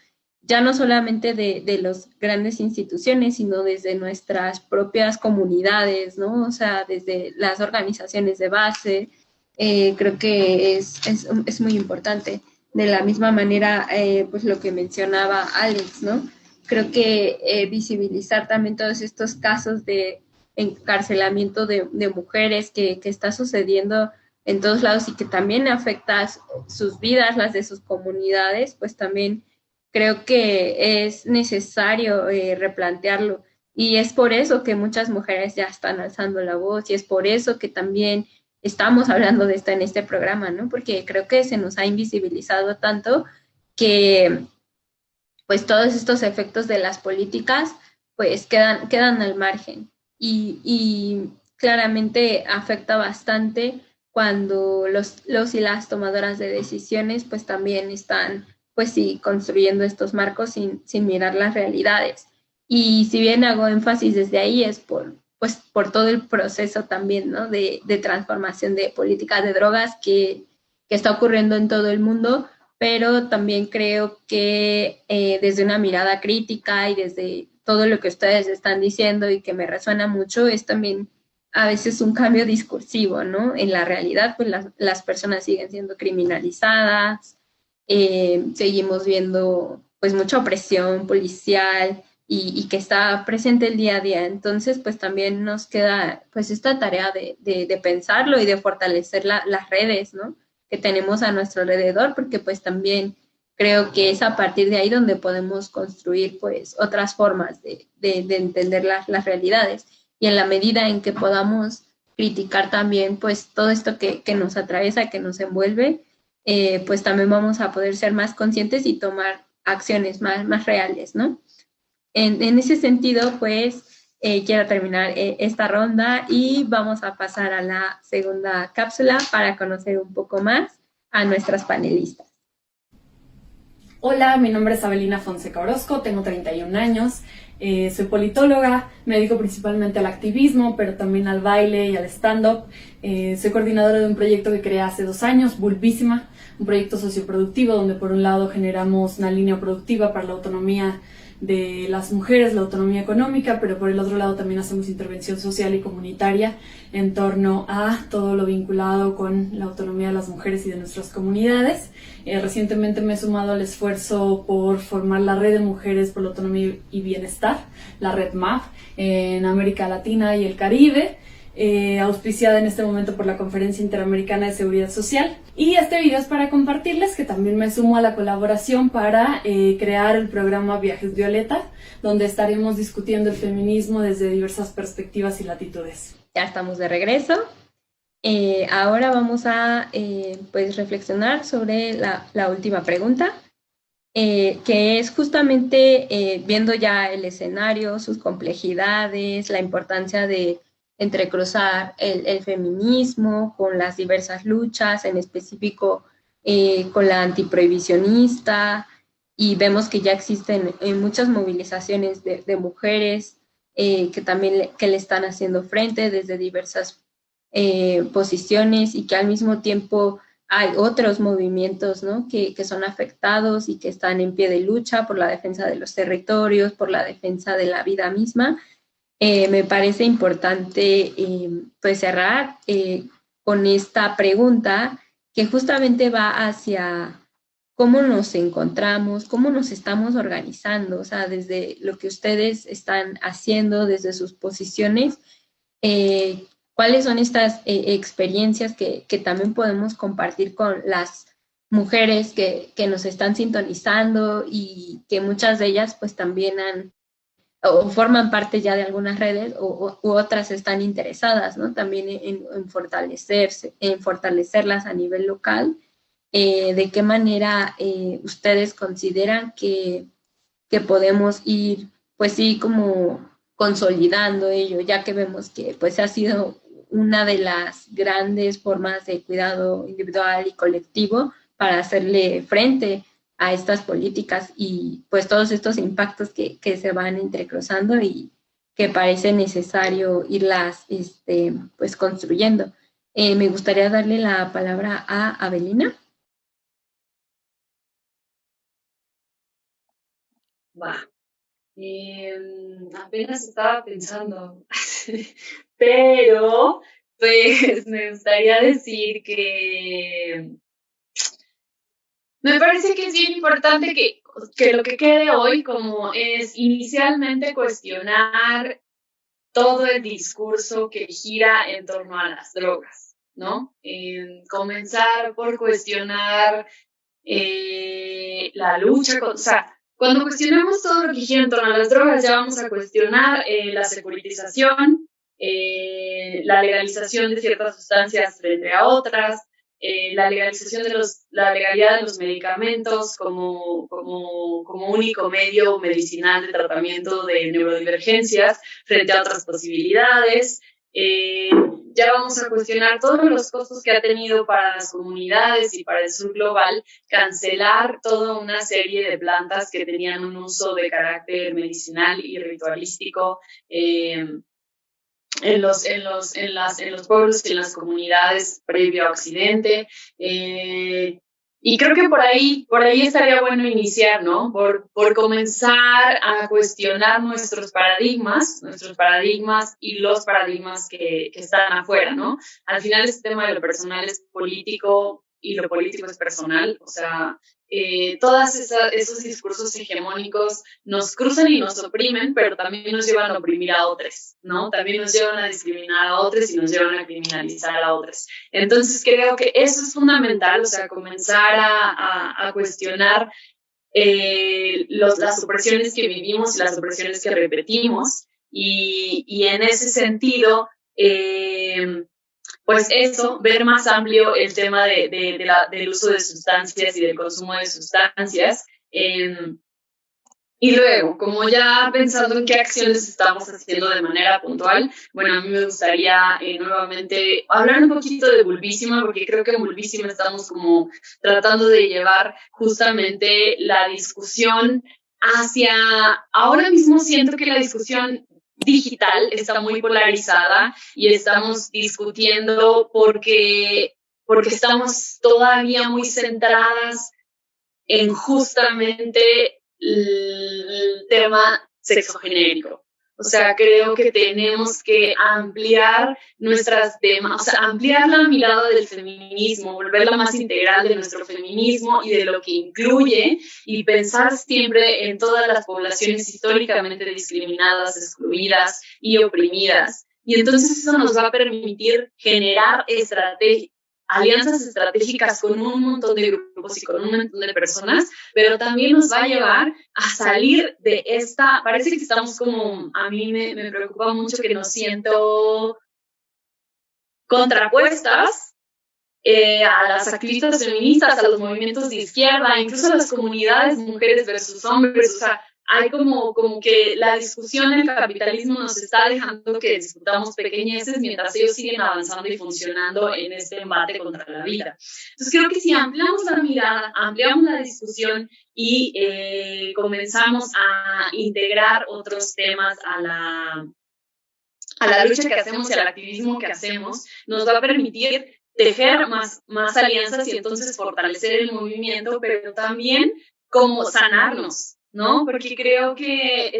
ya no solamente de las grandes instituciones, sino desde nuestras propias comunidades, ¿no? O sea, desde las organizaciones de base. Creo que es muy importante. De la misma manera, pues lo que mencionaba Alex, ¿no? Creo que visibilizar también todos estos casos de encarcelamiento de mujeres que está sucediendo en todos lados, y que también afecta sus vidas, las de sus comunidades, pues también creo que es necesario replantearlo. Y es por eso que muchas mujeres ya están alzando la voz, y es por eso que también estamos hablando de esto en este programa, ¿no? Porque creo que se nos ha invisibilizado tanto que pues todos estos efectos de las políticas pues quedan al margen, y claramente afecta bastante cuando los y las tomadoras de decisiones pues también están pues sí construyendo estos marcos sin mirar las realidades. Y si bien hago énfasis desde ahí, es por todo el proceso también, ¿no? de transformación de políticas de drogas que está ocurriendo en todo el mundo, pero también creo que desde una mirada crítica y desde todo lo que ustedes están diciendo, y que me resuena mucho, es también a veces un cambio discursivo, ¿no? En la realidad, pues las personas siguen siendo criminalizadas, seguimos viendo pues mucha opresión policial, y que está presente el día a día. Entonces, pues también nos queda pues esta tarea de pensarlo y de fortalecer las redes, ¿no? que tenemos a nuestro alrededor, porque pues también creo que es a partir de ahí donde podemos construir pues otras formas de entender las realidades, y en la medida en que podamos criticar también pues todo esto que nos atraviesa, que nos envuelve, pues también vamos a poder ser más conscientes y tomar acciones más reales, ¿no? En ese sentido, pues quiero terminar esta ronda, y vamos a pasar a la segunda cápsula para conocer un poco más a nuestras panelistas. Hola, mi nombre es Abelina Fonseca Orozco, tengo 31 años, soy politóloga, me dedico principalmente al activismo, pero también al baile y al stand-up. Soy coordinadora de un proyecto que creé hace 2 años, Bulbísima, un proyecto socioproductivo donde por un lado generamos una línea productiva para la autonomía de las mujeres, la autonomía económica, pero por el otro lado también hacemos intervención social y comunitaria en torno a todo lo vinculado con la autonomía de las mujeres y de nuestras comunidades. Recientemente me he sumado al esfuerzo por formar la Red de Mujeres por la Autonomía y Bienestar, la Red MAP, en América Latina y el Caribe, auspiciada en este momento por la Conferencia Interamericana de Seguridad Social. Y este video es para compartirles que también me sumo a la colaboración para crear el programa Viajes Violeta, donde estaremos discutiendo el feminismo desde diversas perspectivas y latitudes. Ya estamos de regreso. Ahora vamos a pues reflexionar sobre la última pregunta, que es justamente viendo ya el escenario, sus complejidades, la importancia de entrecruzar el feminismo con las diversas luchas, en específico con la antiprohibicionista, y vemos que ya existen muchas movilizaciones de mujeres que también que le están haciendo frente desde diversas posiciones, y que al mismo tiempo hay otros movimientos, ¿no?, que son afectados y que están en pie de lucha por la defensa de los territorios, por la defensa de la vida misma. Me parece importante pues cerrar con esta pregunta que justamente va hacia cómo nos encontramos, cómo nos estamos organizando, o sea, desde lo que ustedes están haciendo, desde sus posiciones, cuáles son estas experiencias que también podemos compartir con las mujeres que nos están sintonizando, y que muchas de ellas pues también han o forman parte ya de algunas redes, u otras están interesadas, ¿no?, también en fortalecerse, en fortalecerlas a nivel local. ¿De qué manera ustedes consideran que podemos ir, pues sí, como consolidando ello, ya que vemos que pues ha sido una de las grandes formas de cuidado individual y colectivo para hacerle frente a estas políticas y pues todos estos impactos que se van entrecruzando y que parece necesario irlas pues construyendo? Me gustaría darle la palabra a Abelina. Va. Apenas estaba pensando, pero pues me gustaría decir que me parece que es bien importante que lo que quede hoy como es inicialmente cuestionar todo el discurso que gira en torno a las drogas, ¿no? Comenzar por cuestionar la lucha, o sea, cuando cuestionamos todo lo que gira en torno a las drogas, ya vamos a cuestionar la securitización, la legalización de ciertas sustancias frente a otras, la legalización la legalidad de los medicamentos como único medio medicinal de tratamiento de neurodivergencias frente a otras posibilidades. Ya vamos a cuestionar todos los costos que ha tenido para las comunidades y para el sur global cancelar toda una serie de plantas que tenían un uso de carácter medicinal y ritualístico en los pueblos y en las comunidades previo a Occidente. Y creo que por ahí estaría bueno iniciar, ¿no? Por comenzar a cuestionar nuestros paradigmas y los paradigmas que están afuera, ¿no? Al final este tema de lo personal es político y lo político es personal, o sea, todos esos discursos hegemónicos nos cruzan y nos oprimen, pero también nos llevan a oprimir a otros, ¿no? También nos llevan a discriminar a otros y nos llevan a criminalizar a otros. Entonces creo que eso es fundamental, o sea, comenzar a cuestionar las opresiones que vivimos y las opresiones que repetimos, y en ese sentido, pues eso, ver más amplio el tema del uso de sustancias y del consumo de sustancias. Y luego, como ya pensando en qué acciones estamos haciendo de manera puntual, bueno, a mí me gustaría nuevamente hablar un poquito de Vulvísima, porque creo que en Vulvísima estamos como tratando de llevar justamente la discusión hacia, ahora mismo siento que la discusión digital está muy polarizada y estamos discutiendo porque estamos todavía muy centradas en justamente el tema sexogenérico. O sea, creo que tenemos que ampliar nuestras temas, o sea, ampliar la mirada del feminismo, volverla más integral de nuestro feminismo y de lo que incluye, y pensar siempre en todas las poblaciones históricamente discriminadas, excluidas y oprimidas. Y entonces eso nos va a permitir generar alianzas estratégicas con un montón de grupos y con un montón de personas, pero también nos va a llevar a salir de esta, parece que estamos como, a mí me preocupa mucho que nos siento contrapuestas a las activistas feministas, a los movimientos de izquierda, incluso a las comunidades mujeres versus hombres, o sea, hay como que la discusión del capitalismo nos está dejando que discutamos pequeñeces mientras ellos siguen avanzando y funcionando en este embate contra la vida. Entonces creo que si ampliamos la mirada, ampliamos la discusión y comenzamos a integrar otros temas a la lucha que hacemos y al activismo que hacemos, nos va a permitir tejer más alianzas y entonces fortalecer el movimiento, pero también como sanarnos, ¿no? Porque creo que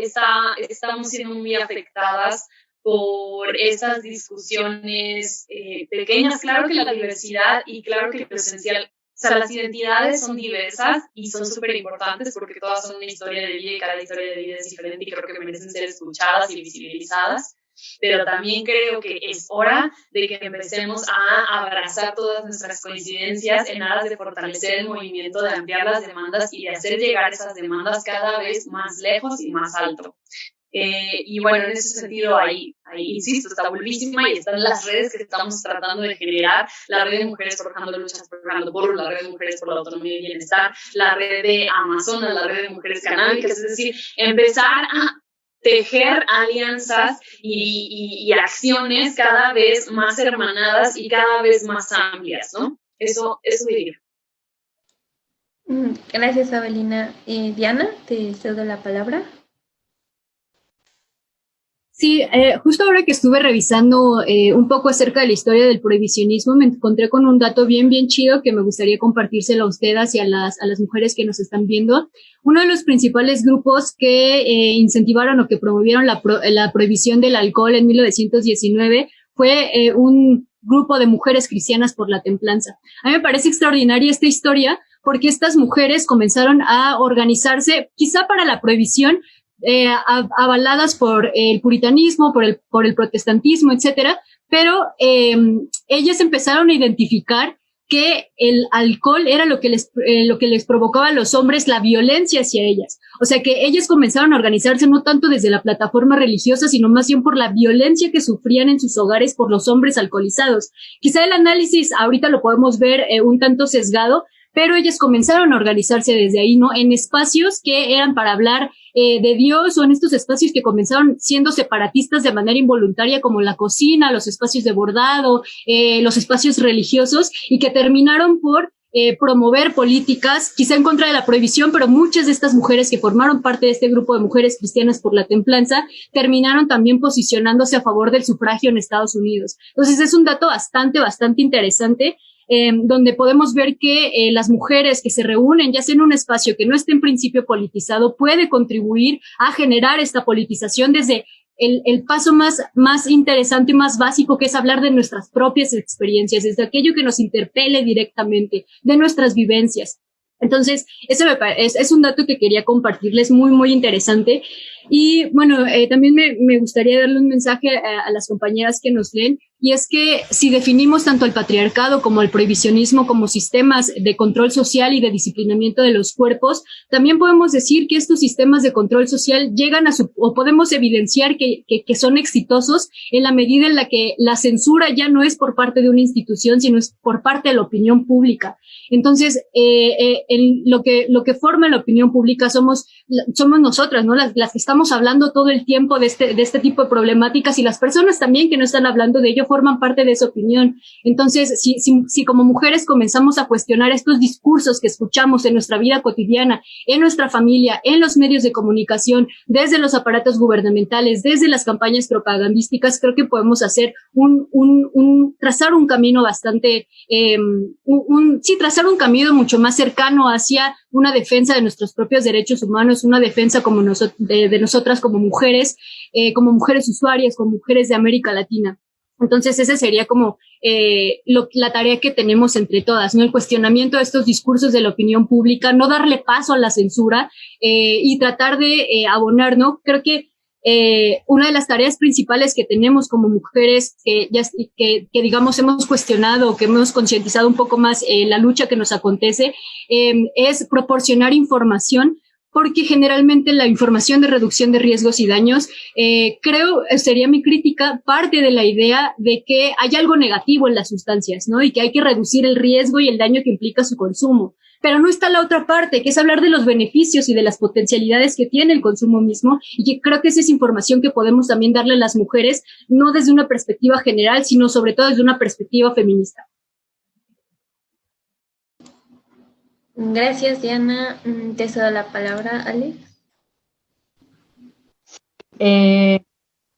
estamos siendo muy afectadas por esas discusiones pequeñas. Claro que la diversidad y claro que lo esencial, o sea, las identidades son diversas y son súper importantes porque todas son una historia de vida y cada historia de vida es diferente y creo que merecen ser escuchadas y visibilizadas. Pero también creo que es hora de que empecemos a abrazar todas nuestras coincidencias en aras de fortalecer el movimiento, de ampliar las demandas y de hacer llegar esas demandas cada vez más lejos y más alto. Y bueno, en ese sentido, ahí insisto, está Vulvísima y están las redes que estamos tratando de generar, la red de mujeres forjando luchas, forjando por la red de mujeres por la autonomía y bienestar, la red de Amazonas, la red de mujeres canábicas, es decir, empezar a tejer alianzas y acciones cada vez más hermanadas y cada vez más amplias, ¿no? Eso diría. Gracias, Abelina. Diana, te cedo la palabra. Sí, justo ahora que estuve revisando un poco acerca de la historia del prohibicionismo, me encontré con un dato bien chido que me gustaría compartírselo a ustedes y a las mujeres que nos están viendo. Uno de los principales grupos que incentivaron o que promovieron la prohibición del alcohol en 1919 fue un grupo de mujeres cristianas por la templanza. A mí me parece extraordinaria esta historia porque estas mujeres comenzaron a organizarse quizá para la prohibición, avaladas por el puritanismo, por el protestantismo, etcétera, pero ellas empezaron a identificar que el alcohol era lo que les provocaba a los hombres la violencia hacia ellas. O sea que ellas comenzaron a organizarse no tanto desde la plataforma religiosa, sino más bien por la violencia que sufrían en sus hogares por los hombres alcoholizados. Quizá el análisis ahorita lo podemos ver un tanto sesgado, pero ellas comenzaron a organizarse desde ahí, ¿no? En espacios que eran para hablar de Dios, o en estos espacios que comenzaron siendo separatistas de manera involuntaria, como la cocina, los espacios de bordado, los espacios religiosos, y que terminaron por promover políticas, quizá en contra de la prohibición, pero muchas de estas mujeres que formaron parte de este grupo de mujeres cristianas por la templanza terminaron también posicionándose a favor del sufragio en Estados Unidos. Entonces es un dato bastante interesante, donde podemos ver que las mujeres que se reúnen, ya sea en un espacio que no esté en principio politizado, puede contribuir a generar esta politización desde el paso más interesante y más básico, que es hablar de nuestras propias experiencias, desde aquello que nos interpele directamente, de nuestras vivencias. Entonces, eso es un dato que quería compartirles, muy interesante. Y bueno, también me gustaría darle un mensaje a las compañeras que nos leen, y es que si definimos tanto el patriarcado como el prohibicionismo como sistemas de control social y de disciplinamiento de los cuerpos, también podemos decir que estos sistemas de control social llegan o podemos evidenciar que son exitosos en la medida en la que la censura ya no es por parte de una institución, sino es por parte de la opinión pública. Entonces, lo que forma la opinión pública somos nosotras, ¿no? Las que estamos hablando todo el tiempo de este tipo de problemáticas, y las personas también que no están hablando de ello forman parte de esa opinión. Entonces, si como mujeres comenzamos a cuestionar estos discursos que escuchamos en nuestra vida cotidiana, en nuestra familia, en los medios de comunicación, desde los aparatos gubernamentales, desde las campañas propagandísticas, creo que podemos hacer trazar un camino bastante, trazar un camino mucho más cercano hacia una defensa de nuestros propios derechos humanos, una defensa como de nosotras como mujeres usuarias, como mujeres de América Latina. Entonces, esa sería como la tarea que tenemos entre todas, ¿no? El cuestionamiento de estos discursos de la opinión pública, no darle paso a la censura y tratar de abonar, ¿no? Creo que una de las tareas principales que tenemos como mujeres que digamos hemos cuestionado, que hemos concientizado un poco más la lucha que nos acontece, es proporcionar información, porque generalmente la información de reducción de riesgos y daños, sería mi crítica, parte de la idea de que hay algo negativo en las sustancias, ¿no? Y que hay que reducir el riesgo y el daño que implica su consumo. Pero no está la otra parte, que es hablar de los beneficios y de las potencialidades que tiene el consumo mismo, y que creo que esa es información que podemos también darle a las mujeres, no desde una perspectiva general, sino sobre todo desde una perspectiva feminista. Gracias, Diana. Te cedo la palabra, Alex.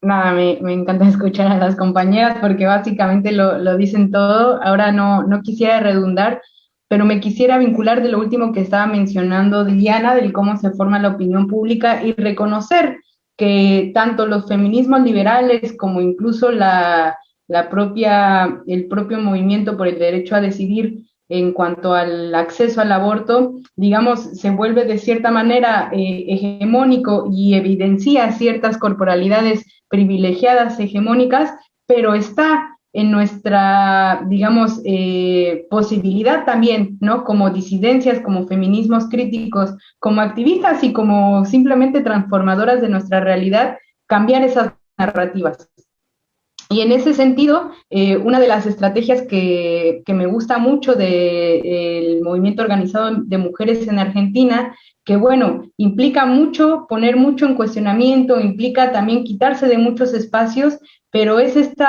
Nada, me encanta escuchar a las compañeras porque básicamente lo dicen todo. Ahora no quisiera redundar, pero me quisiera vincular de lo último que estaba mencionando Diana, del cómo se forma la opinión pública, y reconocer que tanto los feminismos liberales como incluso el propio movimiento por el derecho a decidir en cuanto al acceso al aborto, digamos, se vuelve de cierta manera hegemónico y evidencia ciertas corporalidades privilegiadas, hegemónicas, pero está en nuestra, digamos, posibilidad también, ¿no? Como disidencias, como feminismos críticos, como activistas y como simplemente transformadoras de nuestra realidad, cambiar esas narrativas. Y en ese sentido, una de las estrategias que me gusta mucho del movimiento organizado de mujeres en Argentina, que bueno, implica mucho, poner mucho en cuestionamiento, implica también quitarse de muchos espacios, pero es este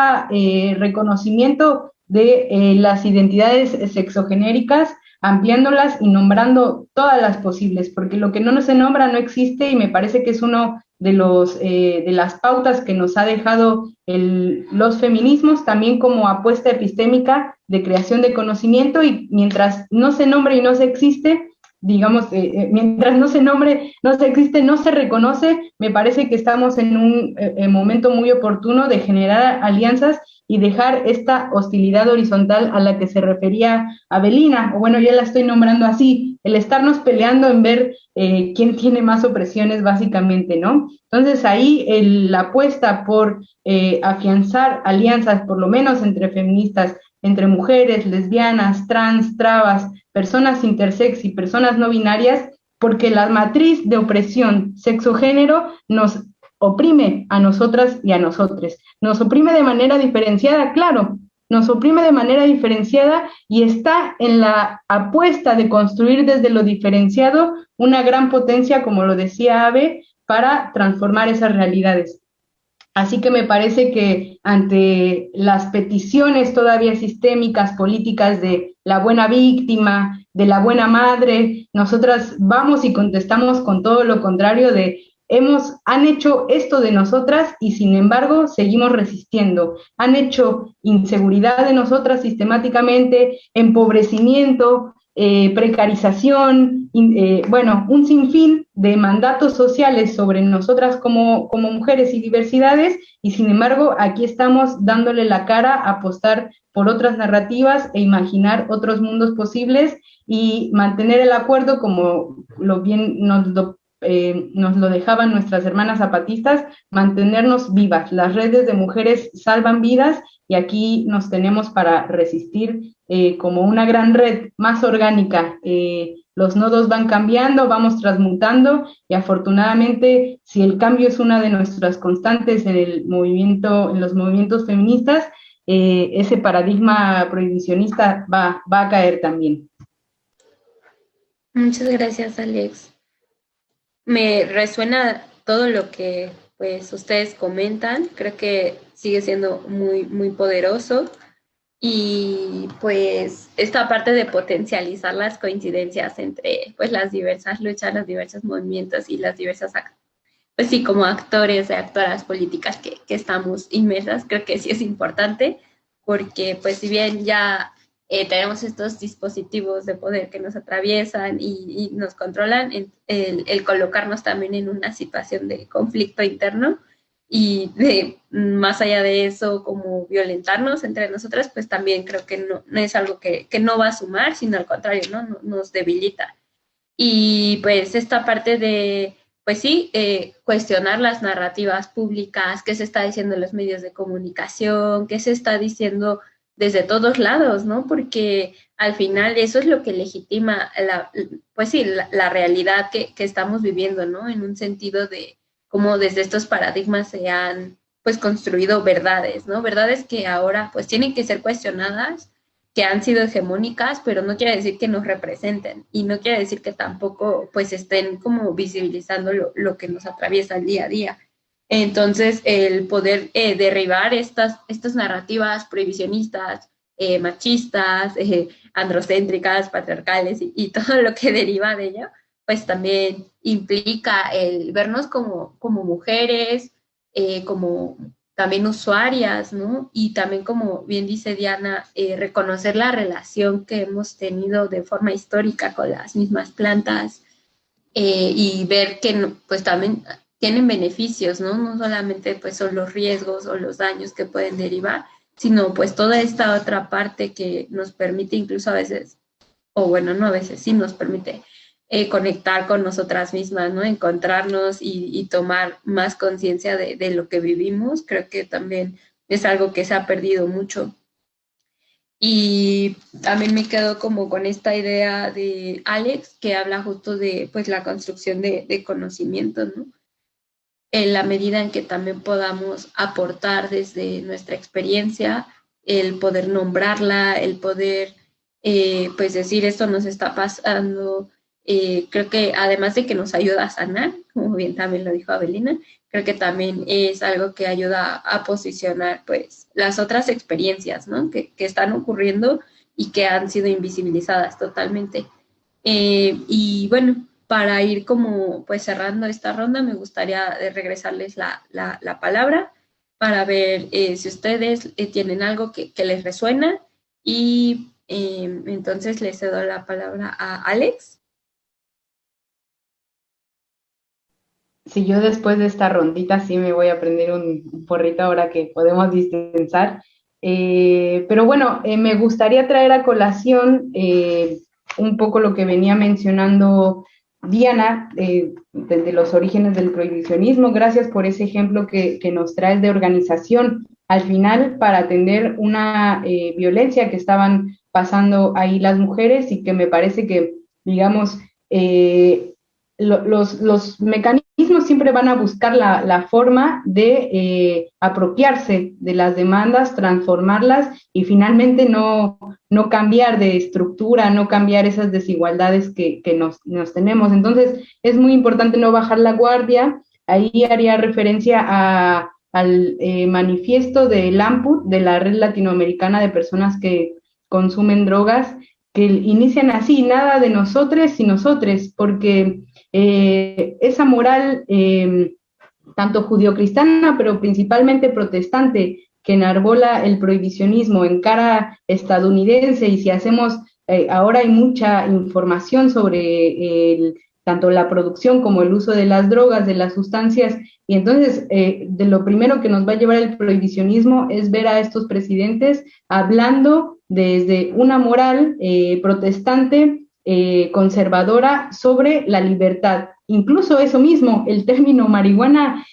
reconocimiento de las identidades sexogenéricas, ampliándolas y nombrando todas las posibles, porque lo que no se nombra no existe, y me parece que es uno de las pautas que nos ha dejado los feminismos, también como apuesta epistémica de creación de conocimiento, y mientras no se nombre y no se existe, digamos, mientras no se nombre, no se existe, no se reconoce, me parece que estamos en un momento muy oportuno de generar alianzas y dejar esta hostilidad horizontal a la que se refería Avelina, o bueno, ya la estoy nombrando así, el estarnos peleando en ver quién tiene más opresiones, básicamente, ¿no? Entonces ahí la apuesta por afianzar alianzas, por lo menos entre feministas, entre mujeres, lesbianas, trans, trabas, personas intersex y personas no binarias, porque la matriz de opresión sexo-género nos oprime a nosotras y a nosotres. Nos oprime de manera diferenciada, claro, nos oprime de manera diferenciada, y está en la apuesta de construir desde lo diferenciado una gran potencia, como lo decía Ave, para transformar esas realidades. Así que me parece que ante las peticiones todavía sistémicas, políticas de la buena víctima, de la buena madre, nosotras vamos y contestamos con todo lo contrario de han hecho esto de nosotras y sin embargo seguimos resistiendo. Han hecho inseguridad de nosotras sistemáticamente, empobrecimiento, precarización, bueno, un sinfín de mandatos sociales sobre nosotras como mujeres y diversidades, y sin embargo aquí estamos dándole la cara a apostar por otras narrativas e imaginar otros mundos posibles y mantener el acuerdo, como bien nos lo nos lo dejaban nuestras hermanas zapatistas, mantenernos vivas. Las redes de mujeres salvan vidas y aquí nos tenemos para resistir como una gran red más orgánica. Los nodos van cambiando, vamos transmutando y afortunadamente, si el cambio es una de nuestras constantes en el movimiento, en los movimientos feministas, ese paradigma prohibicionista va a caer también. Muchas gracias, Alex. Me resuena todo lo que pues ustedes comentan. Creo que sigue siendo muy poderoso. Y pues esta parte de potencializar las coincidencias entre pues las diversas luchas, los diversos movimientos y las diversas, pues sí, como actores y actoras políticas que estamos inmersas, creo que sí es importante, porque pues si bien ya tenemos estos dispositivos de poder que nos atraviesan y nos controlan, el colocarnos también en una situación de conflicto interno y de más allá de eso, como violentarnos entre nosotras, pues también creo que no es algo que no va a sumar, sino al contrario, ¿no? Nos debilita. Y pues esta parte de, pues sí, cuestionar las narrativas públicas, qué se está diciendo en los medios de comunicación, qué se está diciendo desde todos lados, ¿no? Porque al final eso es lo que legitima pues sí, la realidad que estamos viviendo, ¿no? En un sentido de cómo desde estos paradigmas se han pues construido verdades, ¿no? Verdades que ahora pues tienen que ser cuestionadas, que han sido hegemónicas, pero no quiere decir que nos representen y no quiere decir que tampoco pues estén como visibilizando lo que nos atraviesa el día a día. Entonces, el poder derribar estas narrativas prohibicionistas, machistas, androcéntricas, patriarcales y todo lo que deriva de ello, pues también implica el vernos como mujeres, como también usuarias, ¿no? Y también, como bien dice Diana, reconocer la relación que hemos tenido de forma histórica con las mismas plantas y ver que pues también tienen beneficios, ¿no? No solamente pues son los riesgos o los daños que pueden derivar, sino pues toda esta otra parte que nos permite incluso a veces, o bueno, no a veces, sí nos permite conectar con nosotras mismas, ¿no? Encontrarnos y tomar más conciencia de lo que vivimos. Creo que también es algo que se ha perdido mucho. Y también me quedo como con esta idea de Alex, que habla justo de pues la construcción de conocimiento, ¿no? En la medida en que también podamos aportar desde nuestra experiencia, el poder nombrarla, el poder pues decir esto nos está pasando. Creo que además de que nos ayuda a sanar, como bien también lo dijo Abelina, creo que también es algo que ayuda a posicionar pues las otras experiencias, ¿no? que están ocurriendo y que han sido invisibilizadas totalmente. Y bueno, para ir como pues cerrando esta ronda, me gustaría regresarles la palabra para ver si ustedes tienen algo que les resuena y entonces les cedo la palabra a Alex. Si yo después de esta rondita sí me voy a prender un porrito ahora que podemos dispensar. Pero bueno, me gustaría traer a colación un poco lo que venía mencionando Diana, desde los orígenes del prohibicionismo. Gracias por ese ejemplo que nos traes de organización. Al final, para atender una violencia que estaban pasando ahí las mujeres y que me parece que, digamos, los mecanismos siempre van a buscar la forma de apropiarse de las demandas, transformarlas y finalmente no cambiar de estructura, no cambiar esas desigualdades que nos tenemos. Entonces, es muy importante no bajar la guardia. Ahí haría referencia al manifiesto de LAMPUT, de la Red Latinoamericana de Personas que Consumen Drogas, que inician así: nada de nosotros y nosotres, porque esa moral tanto judio-cristiana, pero principalmente protestante, que enarbola el prohibicionismo en cara estadounidense, y si hacemos, ahora hay mucha información sobre tanto la producción como el uso de las drogas, de las sustancias, y entonces de lo primero que nos va a llevar el prohibicionismo es ver a estos presidentes hablando desde una moral protestante, conservadora, sobre la libertad. incluso eso mismo, el término marihuana,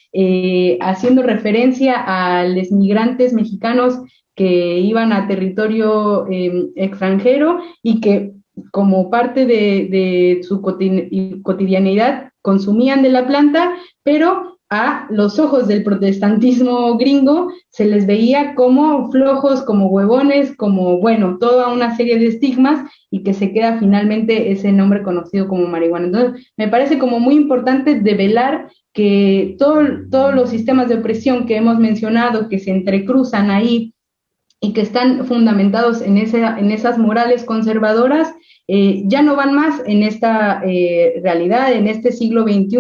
haciendo referencia a los migrantes mexicanos que iban a territorio extranjero y que como parte de su cotidianidad consumían de la planta, pero a los ojos del protestantismo gringo se les veía como flojos, como huevones, como, bueno, toda una serie de estigmas y que se queda finalmente ese nombre conocido como marihuana. Entonces, me parece como muy importante develar que todos los sistemas de opresión que hemos mencionado, que se entrecruzan ahí y que están fundamentados en esas morales conservadoras, ya no van más en esta realidad, en este siglo XXI,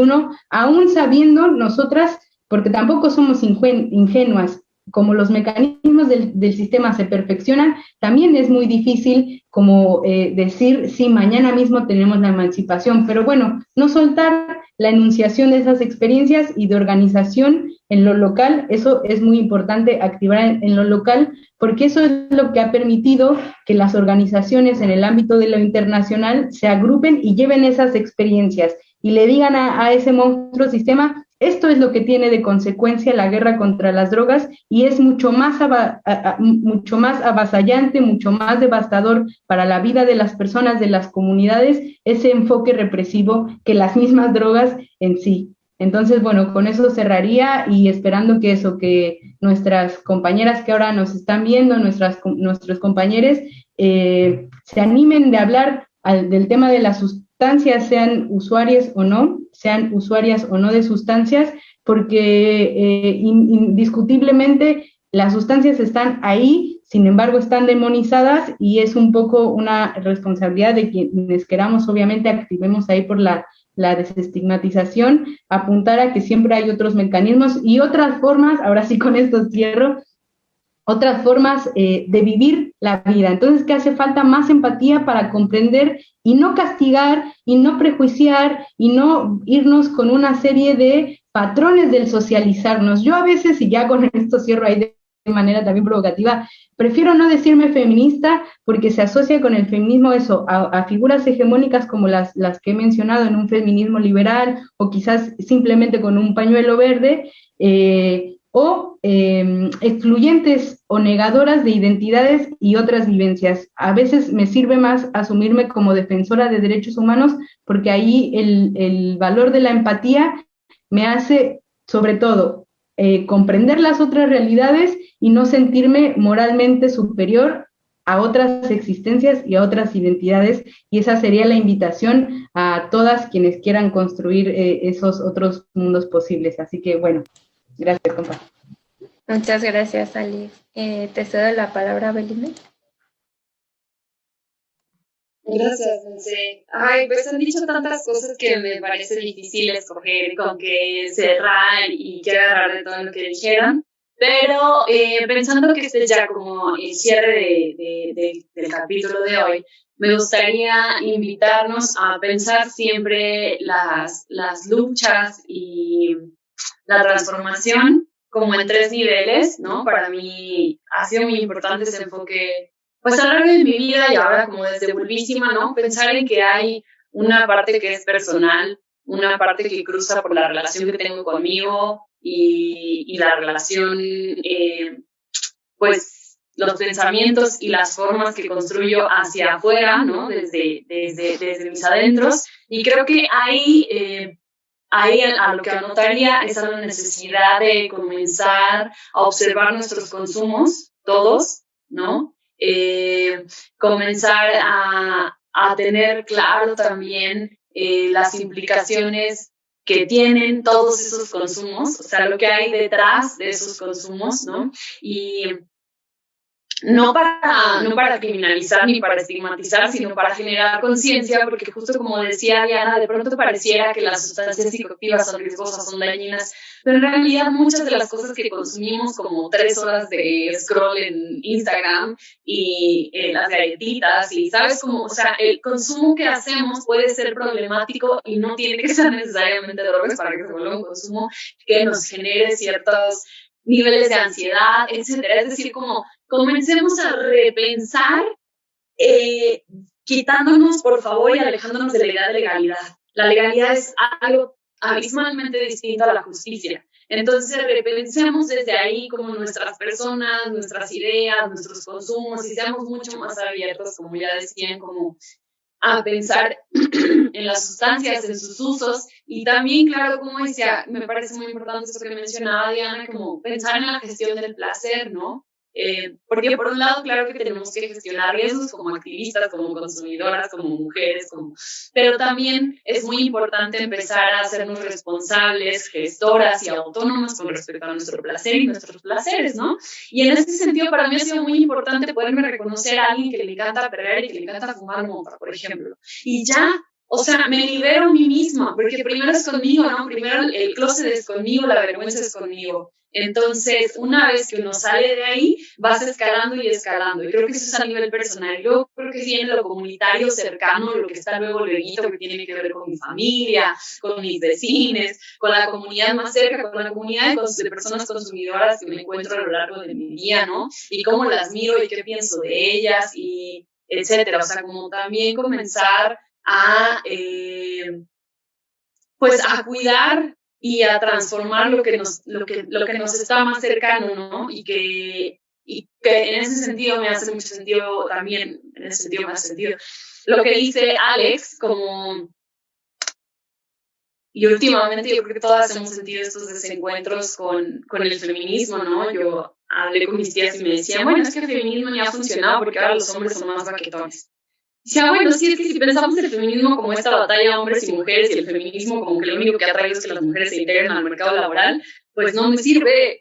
aún sabiendo nosotras, porque tampoco somos ingenuas, como los mecanismos del sistema se perfeccionan, también es muy difícil como decir, sí, mañana mismo tenemos la emancipación, pero bueno, no soltar la enunciación de esas experiencias y de organización en lo local, eso es muy importante, activar en lo local, porque eso es lo que ha permitido que las organizaciones en el ámbito de lo internacional se agrupen y lleven esas experiencias y le digan a ese monstruo sistema, esto es lo que tiene de consecuencia la guerra contra las drogas y es mucho más avasallante, mucho más devastador para la vida de las personas, de las comunidades, ese enfoque represivo que las mismas drogas en sí. Entonces, bueno, con eso cerraría y esperando que nuestras compañeras que ahora nos están viendo, nuestros compañeros, se animen de hablar del tema de las sustancias, sean usuarias o no de sustancias, porque indiscutiblemente las sustancias están ahí, sin embargo están demonizadas y es un poco una responsabilidad de quienes queramos, obviamente activemos ahí por la desestigmatización, apuntar a que siempre hay otros mecanismos y otras formas, ahora sí con esto cierro, otras formas de vivir la vida. Entonces, ¿qué hace falta? Más empatía para comprender y no castigar y no prejuiciar y no irnos con una serie de patrones del socializarnos. Yo a veces, y ya con esto cierro ahí de manera también provocativa, prefiero no decirme feminista porque se asocia con el feminismo eso, a figuras hegemónicas como las que he mencionado en un feminismo liberal o quizás simplemente con un pañuelo verde, o excluyentes o negadoras de identidades y otras vivencias. A veces me sirve más asumirme como defensora de derechos humanos porque ahí el valor de la empatía me hace, sobre todo, comprender las otras realidades y no sentirme moralmente superior a otras existencias y a otras identidades, y esa sería la invitación a todas quienes quieran construir esos otros mundos posibles. Así que, bueno, gracias, compa. Muchas gracias, Alice. Te cedo la palabra, Belinda. Gracias, Monse. Ay, pues han dicho tantas cosas que me parece difícil escoger con qué cerrar y qué agarrar de todo lo que dijeron. Pero pensando que este es ya como el cierre del capítulo de hoy, me gustaría invitarnos a pensar siempre las luchas y la transformación como en 3 niveles, ¿no? Para mí ha sido muy importante ese enfoque, pues a lo largo de mi vida y ahora como desde Bulbísima, ¿no? Pensar en que hay una parte que es personal, una parte que cruza por la relación que tengo conmigo y la relación, pues los pensamientos y las formas que construyo hacia afuera, ¿no? Desde mis adentros. Y creo que ahí a lo que anotaría es a la necesidad de comenzar a observar nuestros consumos, todos, ¿no? Comenzar a tener claro también las implicaciones que tienen todos esos consumos, o sea, lo que hay detrás de esos consumos, ¿no? Y no para criminalizar ni para estigmatizar, sino para generar conciencia, porque justo como decía Diana, de pronto pareciera que las sustancias psicoactivas son riesgosas, son dañinas, pero en realidad muchas de las cosas que consumimos, como 3 horas de scroll en Instagram y las galletitas, y sabes cómo, o sea, el consumo que hacemos puede ser problemático y no tiene que ser necesariamente drogas para que se vuelva un consumo que nos genere ciertos niveles de ansiedad, etcétera. Es decir, como comencemos a repensar, quitándonos, por favor, y alejándonos de la idea de legalidad, La legalidad es algo abismalmente distinto a la justicia. Entonces, repensemos desde ahí como nuestras personas, nuestras ideas, nuestros consumos y seamos mucho más abiertos, como ya decían, como a pensar en las sustancias, en sus usos y también, claro, como decía, me parece muy importante esto que mencionaba Diana, como pensar en la gestión del placer, ¿no? Porque por un lado, claro que tenemos que gestionar riesgos como activistas, como consumidoras, como mujeres, pero también es muy importante empezar a hacernos responsables, gestoras y autónomas con respecto a nuestro placer y nuestros placeres, ¿no? Y en este sentido, para mí ha sido muy importante poderme reconocer a alguien que le encanta perder y que le encanta fumar mota, por ejemplo. Y ya, o sea, me libero a mí misma, porque primero es conmigo, ¿no? Primero el closet es conmigo, la vergüenza es conmigo. Entonces, una vez que uno sale de ahí, vas escalando y escalando. Y creo que eso es a nivel personal. Yo creo que sí en lo comunitario cercano, lo que está luego que tiene que ver con mi familia, con mis vecinos, con la comunidad más cerca, con la comunidad de personas consumidoras que me encuentro a lo largo de mi día, ¿no? Y cómo las miro y qué pienso de ellas, y etcétera. O sea, como también comenzar a, pues, a cuidar y a transformar lo que nos está más cercano, ¿no? Y que en ese sentido me hace mucho sentido también, en ese sentido me hace sentido lo que dice Alex, como, y últimamente yo creo que todas hemos sentido estos desencuentros con el feminismo, ¿no? Yo hablé con mis tías y me decían, bueno, es que el feminismo ya ha funcionado porque ahora los hombres son más baquetones. Decía, bueno, sí, es que si pensamos el feminismo como esta batalla de hombres y mujeres y el feminismo como que lo único que ha traído es que las mujeres se integren al mercado laboral, pues no me sirve.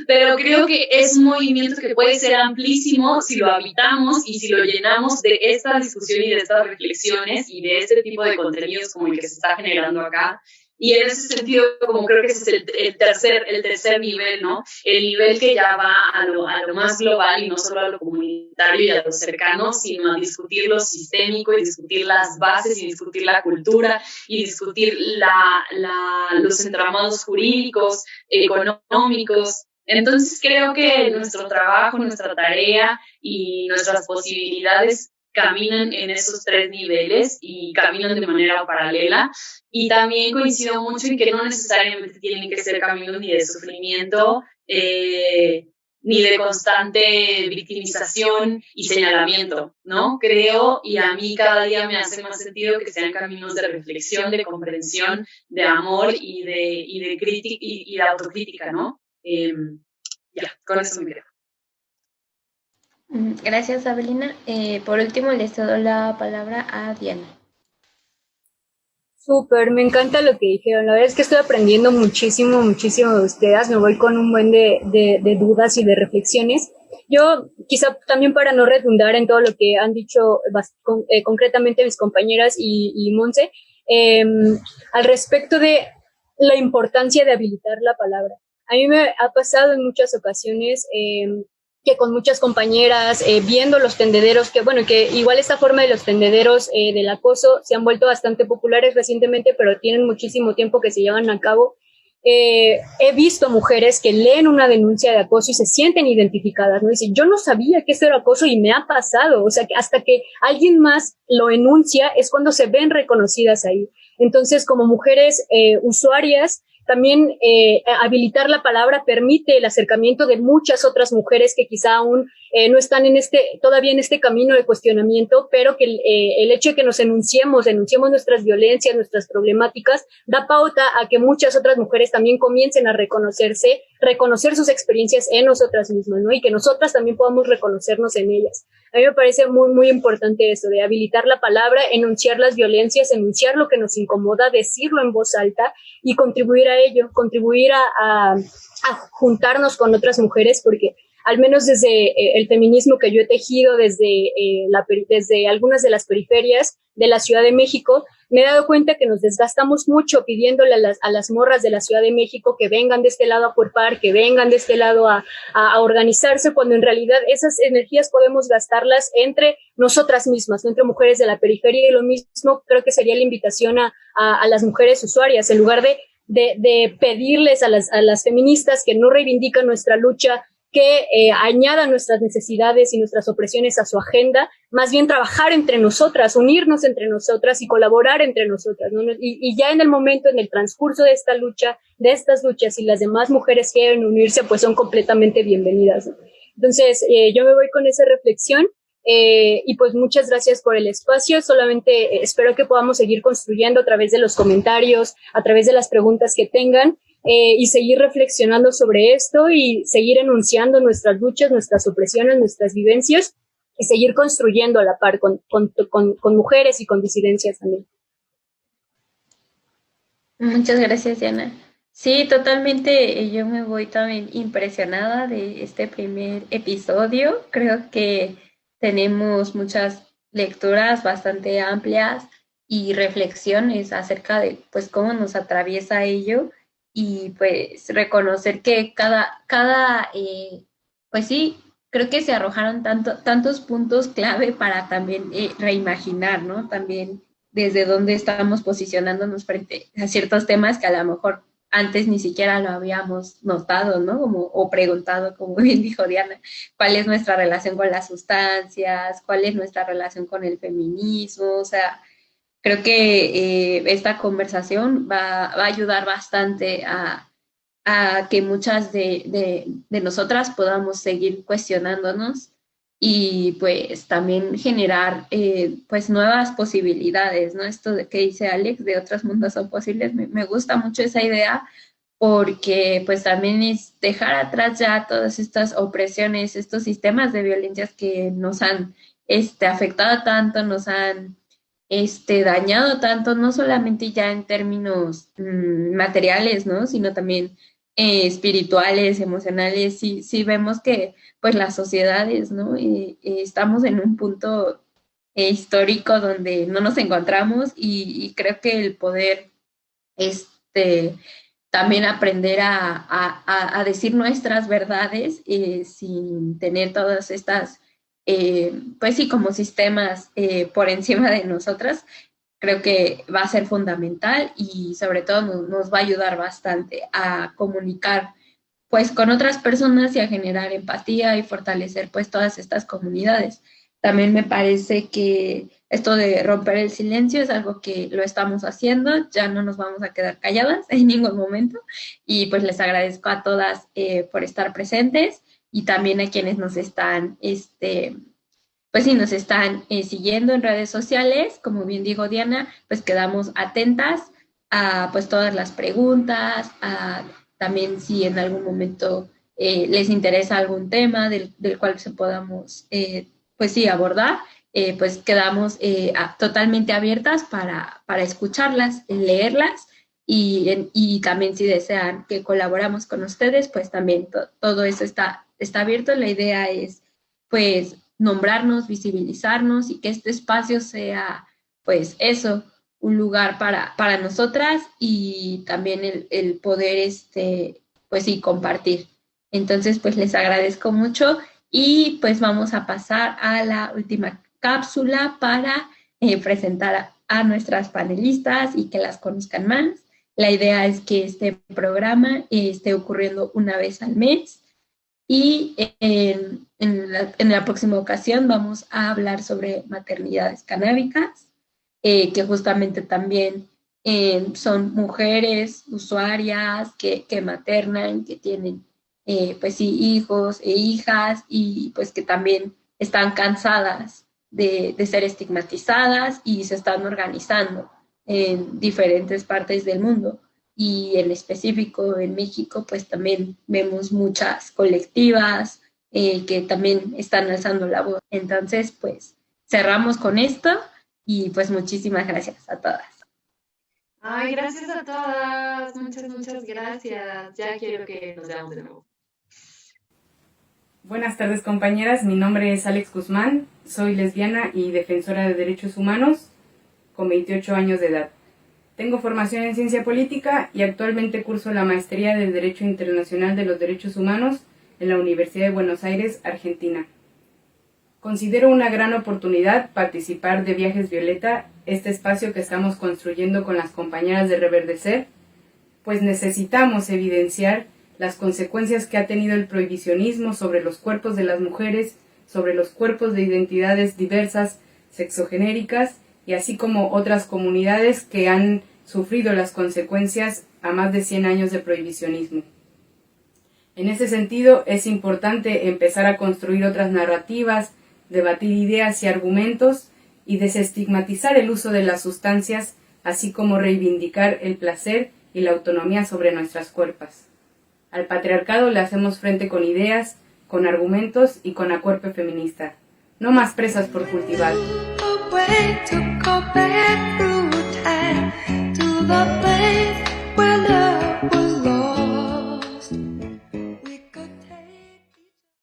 Pero creo que es un movimiento que puede ser amplísimo si lo habitamos y si lo llenamos de esta discusión y de estas reflexiones y de este tipo de contenidos como el que se está generando acá. Y en ese sentido, como creo que ese es el tercer nivel, ¿no? El nivel que ya va a lo más global y no solo a lo comunitario y a lo cercano, sino a discutir lo sistémico y discutir las bases y discutir la cultura y discutir los entramados jurídicos, económicos. Entonces creo que nuestro trabajo, nuestra tarea y nuestras posibilidades caminan en esos tres niveles y caminan de manera paralela. Y también coincido mucho en que no necesariamente tienen que ser caminos ni de sufrimiento, ni de constante victimización y señalamiento, ¿no? Creo, y a mí cada día me hace más sentido que sean caminos de reflexión, de comprensión, de amor y de crítica y de autocrítica, ¿no? Ya, con eso me quedo. Gracias, Abelina. Por último, les doy la palabra a Diana. Súper, me encanta lo que dijeron. La verdad es que estoy aprendiendo muchísimo, muchísimo de ustedes. Me voy con un buen de dudas y de reflexiones. Yo, quizá también para no redundar en todo lo que han dicho concretamente mis compañeras y Monse, al respecto de la importancia de habilitar la palabra. A mí me ha pasado en muchas ocasiones que con muchas compañeras, viendo los tendederos, que igual esta forma de los tendederos del acoso se han vuelto bastante populares recientemente, pero tienen muchísimo tiempo que se llevan a cabo. He visto mujeres que leen una denuncia de acoso y se sienten identificadas, ¿no? Dicen, yo no sabía que esto era acoso y me ha pasado. O sea, que hasta que alguien más lo enuncia es cuando se ven reconocidas ahí. Entonces, como mujeres usuarias, también habilitar la palabra permite el acercamiento de muchas otras mujeres que quizá aún no están todavía en este camino de cuestionamiento, pero que el hecho de que nos denunciemos nuestras violencias, nuestras problemáticas, da pauta a que muchas otras mujeres también comiencen a reconocer sus experiencias en nosotras mismas, ¿no? Y que nosotras también podamos reconocernos en ellas. A mí me parece muy, muy importante eso, de habilitar la palabra, enunciar las violencias, enunciar lo que nos incomoda, decirlo en voz alta y contribuir a ello, contribuir a juntarnos con otras mujeres, porque al menos desde el feminismo que yo he tejido desde algunas de las periferias de la Ciudad de México, me he dado cuenta que nos desgastamos mucho pidiéndole a las morras de la Ciudad de México que vengan de este lado a cuerpar, que vengan de este lado a organizarse, cuando en realidad esas energías podemos gastarlas entre nosotras mismas, ¿no? Entre mujeres de la periferia, y lo mismo creo que sería la invitación a las mujeres usuarias, en lugar de pedirles a las feministas que no reivindican nuestra lucha que añadan nuestras necesidades y nuestras opresiones a su agenda, más bien trabajar entre nosotras, unirnos entre nosotras y colaborar entre nosotras, ¿no? Y ya en el momento, en el transcurso de esta lucha, de estas luchas, y las demás mujeres quieren unirse, pues son completamente bienvenidas, ¿no? Entonces, yo me voy con esa reflexión. Y pues muchas gracias por el espacio. Solamente espero que podamos seguir construyendo a través de los comentarios, a través de las preguntas que tengan, y seguir reflexionando sobre esto y seguir enunciando nuestras luchas, nuestras opresiones, nuestras vivencias, y seguir construyendo a la par con mujeres y con disidencias también. Muchas gracias, Diana. Sí, totalmente. Yo me voy también impresionada de este primer episodio. Creo que tenemos muchas lecturas bastante amplias y reflexiones acerca de pues cómo nos atraviesa ello y pues reconocer que pues sí, creo que se arrojaron tantos puntos clave para también reimaginar, ¿no? También desde dónde estamos posicionándonos frente a ciertos temas que a lo mejor antes ni siquiera lo habíamos notado, ¿no? O preguntado, como bien dijo Diana, cuál es nuestra relación con las sustancias, cuál es nuestra relación con el feminismo, o sea, creo que esta conversación va a ayudar bastante a que muchas de nosotras podamos seguir cuestionándonos y pues también generar pues nuevas posibilidades, ¿no? Esto de que dice Alex, de otros mundos son posibles, me gusta mucho esa idea porque pues también es dejar atrás ya todas estas opresiones, estos sistemas de violencias que nos han afectado tanto, nos han dañado tanto, no solamente ya en términos materiales, ¿no? Sino también espirituales, emocionales, sí vemos que pues las sociedades, ¿no? Estamos en un punto histórico donde no nos encontramos y creo que el poder también aprender a decir nuestras verdades sin tener todas estas, pues sí, como sistemas por encima de nosotras, creo que va a ser fundamental y sobre todo nos va a ayudar bastante a comunicar pues con otras personas y a generar empatía y fortalecer pues todas estas comunidades. También me parece que esto de romper el silencio es algo que lo estamos haciendo, ya no nos vamos a quedar calladas en ningún momento y pues les agradezco a todas por estar presentes y también a quienes nos están pues sí, nos están siguiendo en redes sociales, como bien dijo Diana, pues quedamos atentas a pues todas las preguntas, a también si en algún momento les interesa algún tema del cual se podamos, pues sí, abordar, pues quedamos totalmente abiertas para escucharlas, leerlas y también si desean que colaboramos con ustedes, pues también todo eso está abierto. La idea es pues nombrarnos, visibilizarnos y que este espacio sea, pues eso, un lugar para nosotras y también el poder, pues sí, compartir. Entonces, pues les agradezco mucho y pues vamos a pasar a la última cápsula para presentar a nuestras panelistas y que las conozcan más. La idea es que este programa esté ocurriendo una vez al mes y en la próxima ocasión vamos a hablar sobre maternidades canábicas, que justamente también son mujeres usuarias que maternan, que tienen pues sí, hijos e hijas y pues que también están cansadas de ser estigmatizadas y se están organizando en diferentes partes del mundo. Y en específico en México, pues también vemos muchas colectivas que también están alzando la voz. Entonces, pues cerramos con esto y pues muchísimas gracias a todas. Ay, gracias a todas. Muchas gracias. Ya quiero que nos veamos de nuevo. Buenas tardes, compañeras. Mi nombre es Alex Guzmán. Soy lesbiana y defensora de derechos humanos con 28 años de edad. Tengo formación en ciencia política y actualmente curso la maestría de Derecho Internacional de los Derechos Humanos en la Universidad de Buenos Aires, Argentina. Considero una gran oportunidad participar de Viajes Violeta, este espacio que estamos construyendo con las compañeras de Reverdecer, pues necesitamos evidenciar las consecuencias que ha tenido el prohibicionismo sobre los cuerpos de las mujeres, sobre los cuerpos de identidades diversas, sexogenéricas, y así como otras comunidades que han sufrido las consecuencias a más de 100 años de prohibicionismo. En ese sentido, es importante empezar a construir otras narrativas, debatir ideas y argumentos y desestigmatizar el uso de las sustancias, así como reivindicar el placer y la autonomía sobre nuestras cuerpos. Al patriarcado le hacemos frente con ideas, con argumentos y con acuerpe feminista. No más presas por cultivar. To the place where love was